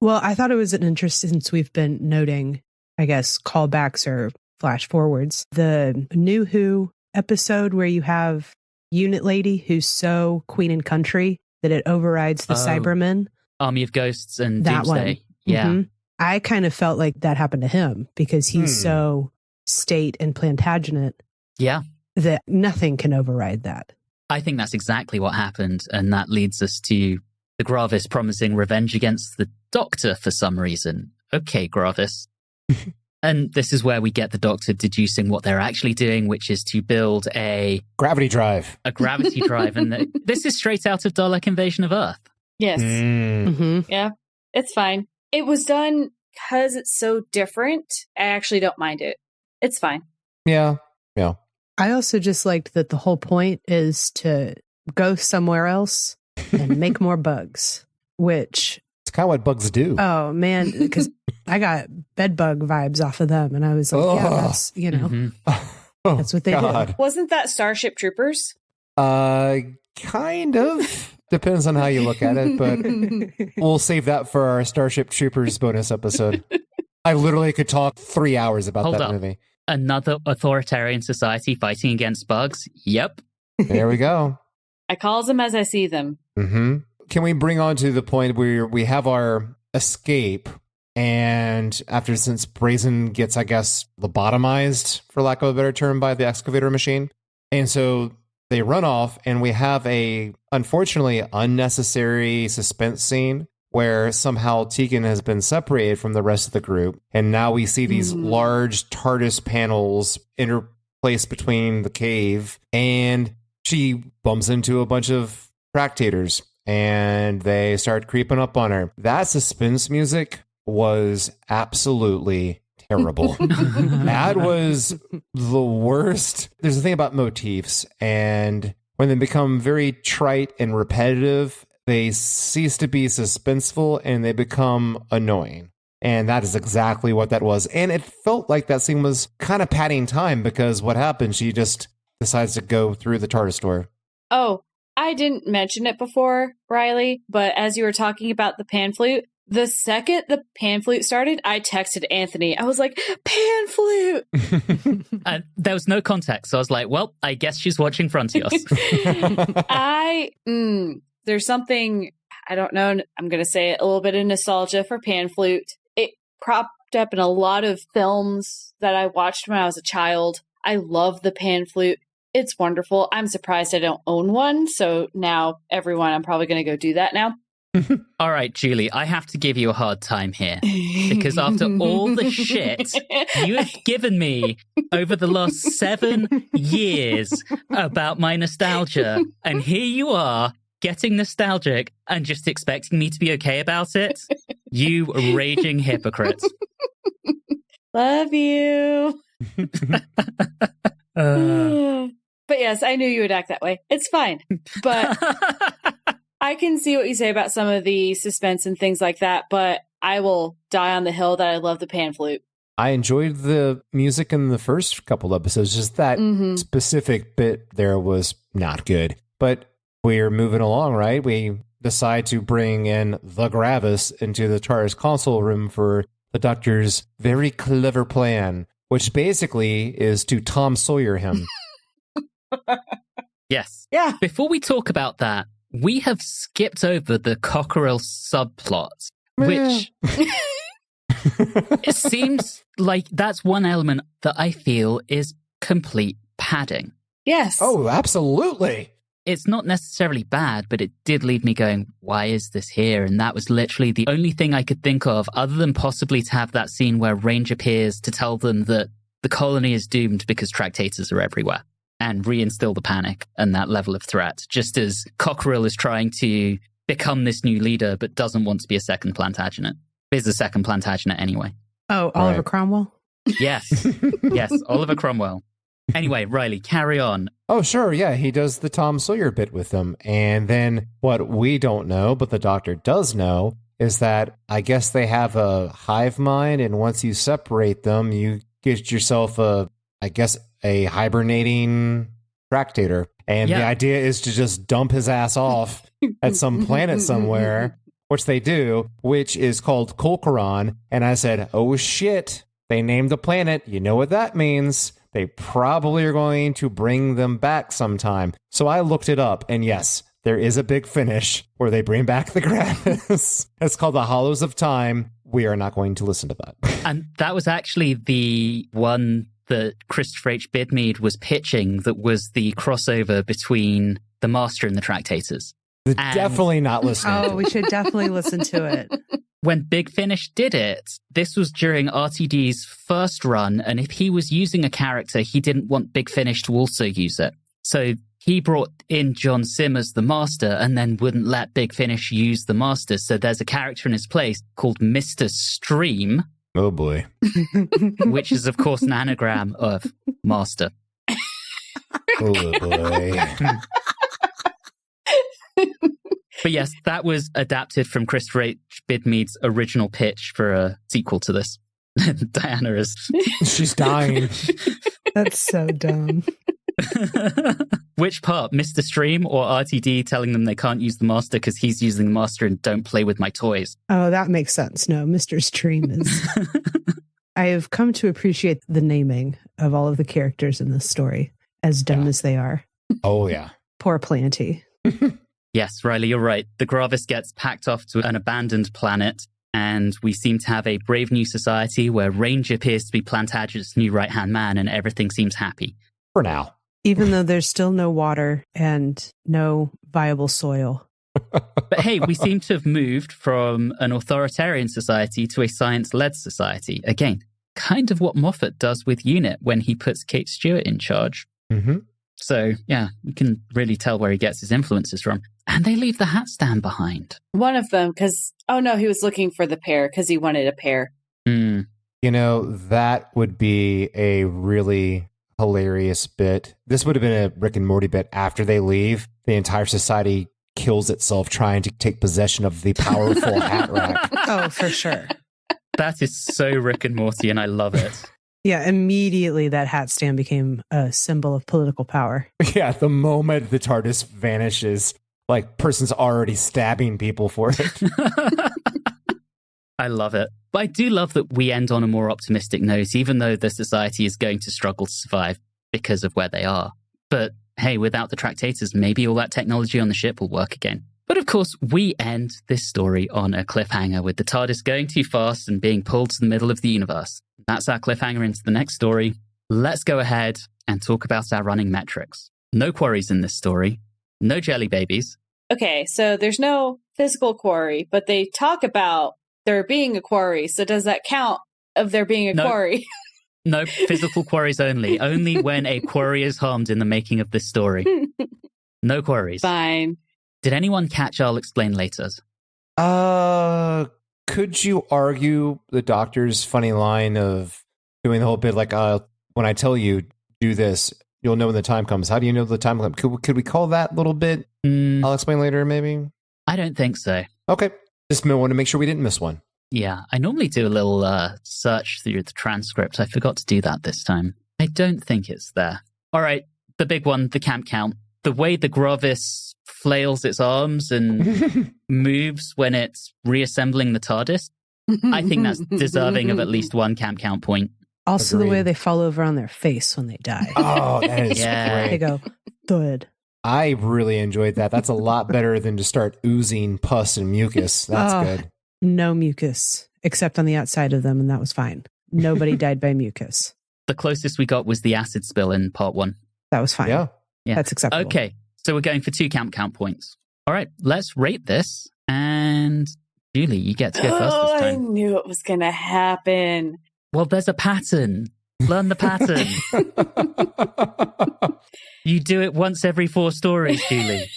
Well, I thought it was an interest since we've been noting, I guess, callbacks or flash forwards. The New Who episode where you have Unit Lady who's so queen and country that it overrides the Cybermen. Army of Ghosts and That Doomsday. one. Yeah. Mm-hmm. I kind of felt like that happened to him because he's so state and Plantagenet. Yeah. That nothing can override that. I think that's exactly what happened. And that leads us to the Gravis promising revenge against the Doctor for some reason. Okay, Gravis. And this is where we get the Doctor deducing what they're actually doing, which is to build a... Gravity drive. A gravity drive. And this is straight out of Dalek Invasion of Earth. Yes. Mm-hmm. Yeah, it's fine. It was done because it's so different. I actually don't mind it. It's fine. Yeah. Yeah. I also just liked that the whole point is to go somewhere else and make more bugs, which... It's kind of what bugs do. Oh, man, because I got bed bug vibes off of them. And I was like, yeah, that's, you know, that's what they do. Wasn't that Starship Troopers? Kind of. Depends on how you look at it, but we'll save that for our Starship Troopers bonus episode. I literally could talk 3 hours about that movie. Another authoritarian society fighting against bugs? Yep. There we go. I calls them as I see them. Mm-hmm. Can we bring on to the point where we have our escape And since Brazen gets, I guess, lobotomized, for lack of a better term, by the excavator machine. And so they run off, and we have a, unfortunately, unnecessary suspense scene where somehow Tegan has been separated from the rest of the group. And now we see these large TARDIS panels interplaced between the cave, and she bumps into a bunch of tractators, and they start creeping up on her. That suspense music was absolutely terrible. That was the worst. There's a thing about motifs, and when they become very trite and repetitive, they cease to be suspenseful and they become annoying. And that is exactly what that was. And it felt like that scene was kind of padding time, because what happened? She just decides to go through the TARDIS door. Oh, I didn't mention it before, Reilly, but as you were talking about the pan flute, the second the pan flute started, I texted Anthony. I was like, pan flute! And there was no context, so I was like, well, I guess she's watching Frontios. There's something, I don't know, I'm going to say it, a little bit of nostalgia for pan flute. It propped up in a lot of films that I watched when I was a child. I love the pan flute. It's wonderful. I'm surprised I don't own one, so now, everyone, I'm probably going to go do that now. All right, Julie, I have to give you a hard time here, because after all the shit you have given me over the last 7 years about my nostalgia, and here you are getting nostalgic and just expecting me to be okay about it, you raging hypocrite. Love you. But yes, I knew you would act that way. It's fine. But I can see what you say about some of the suspense and things like that, but I will die on the hill that I love the pan flute. I enjoyed the music in the first couple episodes. Just that specific bit there was not good. But we're moving along, right? We decide to bring in the Gravis into the TARDIS console room for the Doctor's very clever plan, which basically is to Tom Sawyer him. Yes. Yeah. Before we talk about that, we have skipped over the Cockerell subplot, which it seems like that's one element that I feel is complete padding. Yes. Oh, absolutely. It's not necessarily bad, but it did leave me going, why is this here? And that was literally the only thing I could think of, other than possibly to have that scene where Range appears to tell them that the colony is doomed because tractators are everywhere, and reinstill the panic and that level of threat, just as Cockerell is trying to become this new leader, but doesn't want to be a second Plantagenet. Is a second Plantagenet anyway. Oh, Oliver Cromwell? Yes. Yes, Oliver Cromwell. Anyway, Reilly, carry on. Oh, sure. Yeah, he does the Tom Sawyer bit with them. And then what we don't know, but the Doctor does know, is that I guess they have a hive mind. And once you separate them, you get yourself a hibernating tractator. And the idea is to just dump his ass off at some planet somewhere, which they do, which is called Kolkaron. And I said, oh shit, they named the planet. You know what that means. They probably are going to bring them back sometime. So I looked it up, and yes, there is a big finish where they bring back the Gravis. It's called the Hollows of Time. We are not going to listen to that. And that was actually the one that Christopher H. Bidmead was pitching, that was the crossover between the Master and the Tractators. Definitely not listening. Oh, we should definitely listen to it. When Big Finish did it, this was during RTD's first run, and if he was using a character, he didn't want Big Finish to also use it. So he brought in John Sim as the Master and then wouldn't let Big Finish use the Master. So there's a character in his place called Mr. Stream. Oh boy. Which is, of course, an anagram of Master. Oh boy. But yes, that was adapted from Christopher H. Bidmead's original pitch for a sequel to this. Diana is... She's dying. That's so dumb. Which part? Mr. Stream or RTD telling them they can't use the Master because he's using the Master and don't play with my toys? Oh, that makes sense. No, Mr. Stream is... I have come to appreciate the naming of all of the characters in this story, as dumb as they are. Oh, yeah. Poor Planty. Yes, Reilly, you're right. The Gravis gets packed off to an abandoned planet, And we seem to have a brave new society where Range appears to be Plantagenet's new right-hand man and everything seems happy. For now. Even though there's still no water and no viable soil. But hey, we seem to have moved from an authoritarian society to a science-led society. Again, kind of what Moffat does with UNIT when he puts Kate Stewart in charge. Mm-hmm. So, yeah, you can really tell where he gets his influences from. And they leave the hat stand behind. One of them, because, oh no, he was looking for the pair because he wanted a pair. Mm. You know, that would be a really hilarious bit. This would have been a Rick and Morty bit after they leave. The entire society kills itself trying to take possession of the powerful hat rack. Oh, for sure. That is so Rick and Morty, and I love it. Yeah, immediately that hat stand became a symbol of political power. Yeah, the moment the TARDIS vanishes, like, person's already stabbing people for it. I love it. But I do love that we end on a more optimistic note, even though the society is going to struggle to survive because of where they are. But hey, without the Tractators, maybe all that technology on the ship will work again. But of course, we end this story on a cliffhanger with the TARDIS going too fast and being pulled to the middle of the universe. That's our cliffhanger into the next story. Let's go ahead and talk about our running metrics. No quarries in this story. No jelly babies. Okay, so there's no physical quarry, but they talk about there being a quarry. So does that count of there being a quarry? No, physical quarries only. Only when a quarry is harmed in the making of this story. No quarries. Fine. Did anyone catch I'll explain later? Could you argue the Doctor's funny line of doing the whole bit like, when I tell you, do this, you'll know when the time comes. How do you know the time comes? Could we call that little bit? I'll explain later, maybe? I don't think so. Okay. Just want to make sure we didn't miss one. Yeah, I normally do a little search through the transcript. I forgot to do that this time. I don't think it's there. All right, the big one, the camp count. The way the Gravis flails its arms and moves when it's reassembling the TARDIS, I think that's deserving of at least one camp count point. Also, Agreed. the way they fall over on their face when they die. Oh, that is Yeah. They great. go, thud. I really enjoyed that. That's a lot better than to start oozing pus and mucus. That's good. No mucus, except on the outside of them, and that was fine. Nobody died by mucus. The closest we got was the acid spill in part 1. That was fine. Yeah. That's acceptable. Okay, so we're going for 2 camp count points. All right, let's rate this. And Julie, you get to go first this I time. knew it was going to happen. Well, there's a pattern. Learn the pattern. You do it once every 4 stories, Julie.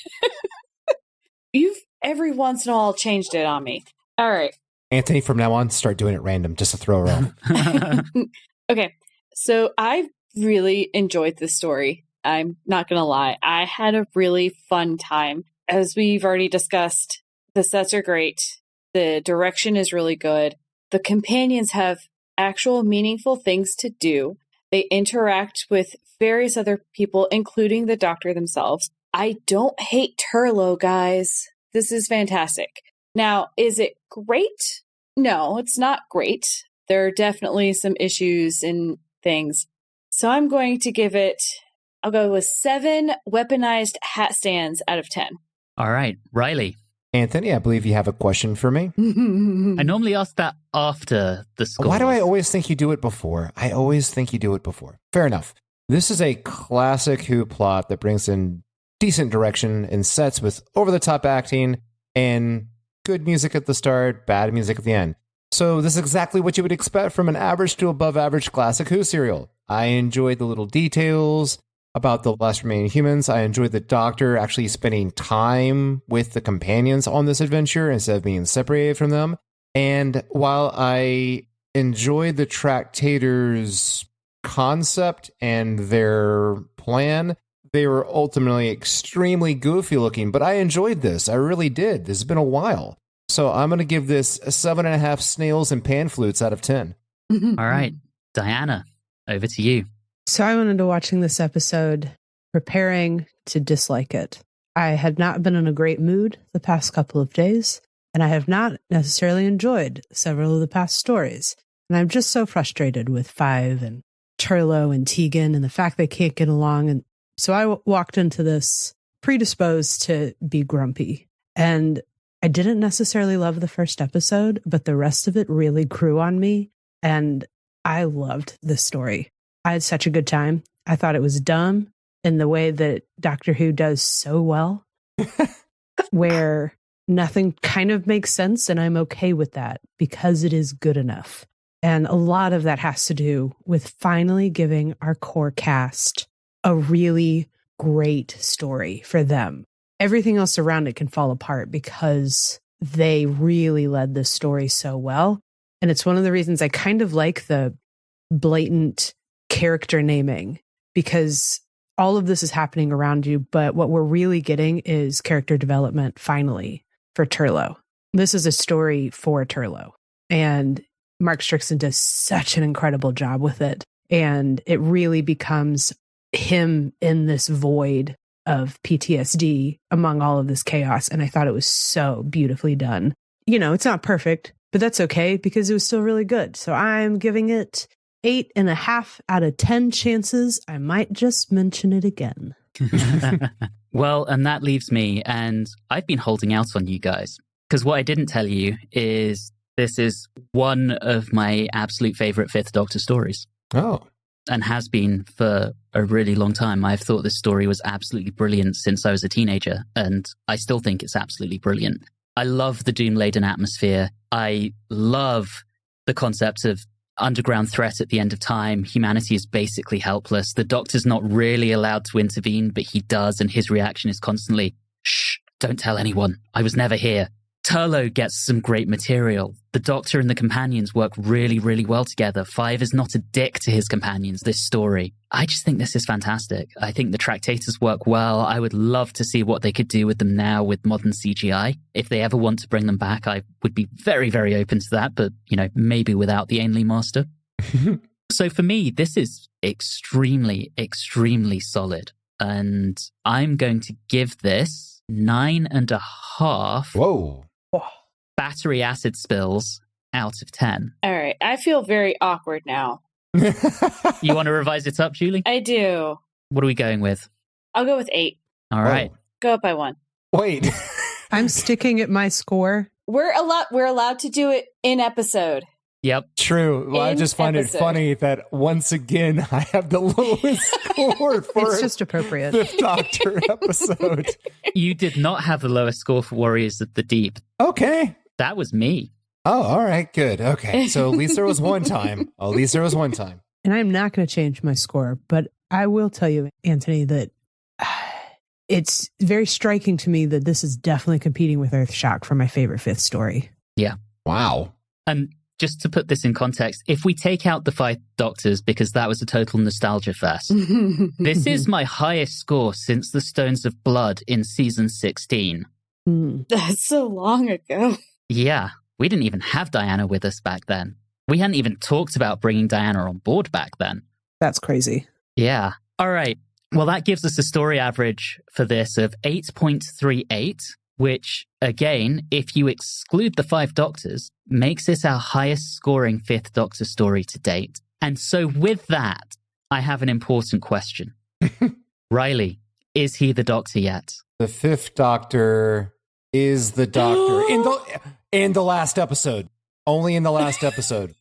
You've every once in a while changed it on me. All right. Anthony, from now on, start doing it random just to throw her off. Okay. So I really enjoyed this story. I'm not going to lie. I had a really fun time. As we've already discussed, the sets are great. The direction is really good. The companions have actual meaningful things to do. They interact with various other people, including the Doctor themselves. I don't hate Turlough, guys. This is fantastic. Now, is it great? No, it's not great. There are definitely some issues and things. So I'm going to give it, I'll go with 7 weaponized hat stands out of 10. All right, Reilly. Anthony, I believe you have a question for me. I normally ask that after the score. Why do I always think you do it before? I always think you do it before. Fair enough. This is a classic Who plot that brings in decent direction and sets with over-the-top acting and good music at the start, bad music at the end. So this is exactly what you would expect from an average to above average classic Who serial. I enjoyed the little details about the last remaining humans. I enjoyed the Doctor actually spending time with the companions on this adventure instead of being separated from them. And while I enjoyed the Tractators' concept and their plan, they were ultimately extremely goofy looking, but I enjoyed this. I really did. This has been a while. So I'm going to give this 7.5 snails and pan flutes out of 10. All right, Diana, over to you. So I went into watching this episode preparing to dislike it. I had not been in a great mood the past couple of days, and I have not necessarily enjoyed several of the past stories. And I'm just so frustrated with Five and Turlough and Tegan and the fact they can't get along. And so I walked into this predisposed to be grumpy. And I didn't necessarily love the first episode, but the rest of it really grew on me. And I loved this story. I had such a good time. I thought it was dumb in the way that Doctor Who does so well, where nothing kind of makes sense. And I'm okay with that because it is good enough. And a lot of that has to do with finally giving our core cast a really great story for them. Everything else around it can fall apart because they really led this story so well. And it's one of the reasons I kind of like the blatant character naming, because all of this is happening around you. But what we're really getting is character development finally for Turlough. This is a story for Turlough. And Mark Strickson does such an incredible job with it. And it really becomes him in this void of PTSD among all of this chaos. And I thought it was so beautifully done. You know, it's not perfect, but that's okay because it was still really good. So I'm giving it 8.5 out of 10 chances I might just mention it again. Well, and that leaves me, and I've been holding out on you guys because what I didn't tell you is this is one of my absolute favorite Fifth Doctor stories. Oh. And has been for a really long time. I've thought this story was absolutely brilliant since I was a teenager, and I still think it's absolutely brilliant. I love the doom-laden atmosphere. I love the concept of underground threat at the end of time. Humanity is basically helpless. The Doctor's not really allowed to intervene, but he does, and his reaction is constantly, shh, don't tell anyone. I was never here. Turlough gets some great material. The Doctor and the companions work really, really well together. Five is not a dick to his companions, this story. I just think this is fantastic. I think the Tractators work well. I would love to see what they could do with them now with modern CGI. If they ever want to bring them back, I would be very, very open to that, but, you know, maybe without the Ainley Master. So for me, this is extremely, extremely solid. And I'm going to give this 9.5. Whoa. Battery acid spills out of 10. All right. I feel very awkward now. You want to revise it up, Julie? I do. What are we going with? I'll go with 8. All right. Go up by 1. Wait. I'm sticking at my score. We're allowed to do it in episode. Yep. True. Well, I just find it funny that once again I have the lowest score for It's just appropriate. Fifth Doctor episode. You did not have the lowest score for Warriors of the Deep. Okay. That was me. Oh, all right. Good. Okay. So at least there was one time. At least there was one time. And I'm not going to change my score, but I will tell you, Anthony, that it's very striking to me that this is definitely competing with Earthshock for my favorite fifth story. Yeah. Wow. And just to put this in context, if we take out the 5 Doctors, because that was a total nostalgia fest, this is my highest score since the Stones of Blood in season 16. That's so long ago. Yeah. We didn't even have Diana with us back then. We hadn't even talked about bringing Diana on board back then. That's crazy. Yeah. All right. Well, that gives us a story average for this of 8.38, which, again, if you exclude the 5 Doctors, makes this our highest scoring Fifth Doctor story to date. And so with that, I have an important question. Reilly, is he the Doctor yet? The Fifth Doctor is the Doctor in the last episode. Only in the last episode.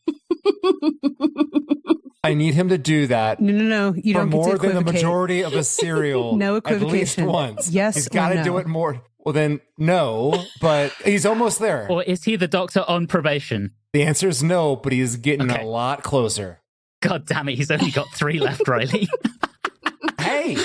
I need him to do that. No. You don't get to more than the equivocate. Majority of a serial. No At equivocation. least once. Yes He's or got to no? do it more. Well, then, no, but he's almost there. Or is he the Doctor on probation? The answer is no, but he's getting Okay. a lot closer. God damn it, he's only got 3 left, Reilly. Hey,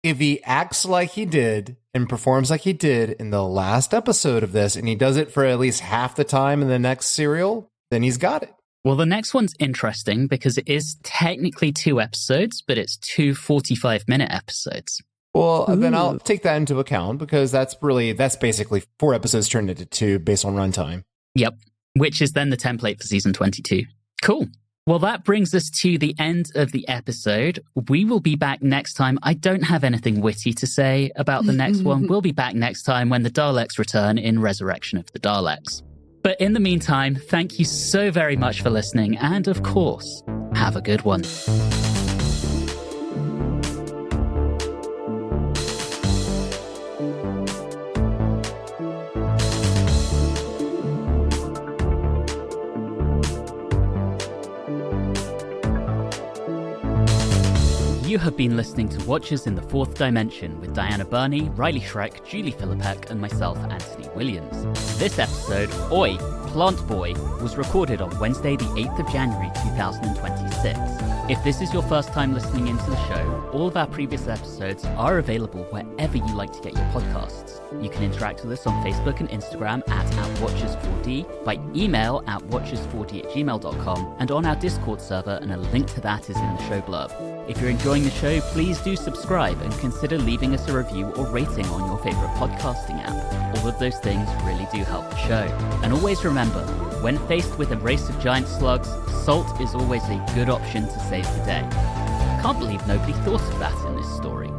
if he acts like he did and performs like he did in the last episode of this, and he does it for at least half the time in the next serial, then he's got it. Well, the next one's interesting because it is technically 2 episodes, but it's 2 45-minute episodes. Well, then I'll take that into account because that's basically 4 episodes turned into 2 based on runtime. Yep, which is then the template for season 22. Cool. Well, that brings us to the end of the episode. We will be back next time. I don't have anything witty to say about the next one. We'll be back next time when the Daleks return in Resurrection of the Daleks. But in the meantime, thank you so very much for listening. And of course, have a good one. You have been listening to Watchers in the Fourth Dimension with Diana Burney, Reilly Schreck, Julie Philippek, and myself, Anthony Williams. This episode, Oi, Plant Boy, was recorded on Wednesday the 8th of January 2026. If this is your first time listening into the show, all of our previous episodes are available wherever you like to get your podcasts. You can interact with us on Facebook and Instagram at @Watchers4D, by email at watchers4d@gmail.com, and on our Discord server, and a link to that is in the show blurb. If you're enjoying the show, please do subscribe and consider leaving us a review or rating on your favourite podcasting app. All of those things really do help the show. And always remember, when faced with a race of giant slugs, salt is always a good option to save the day. Can't believe nobody thought of that in this story.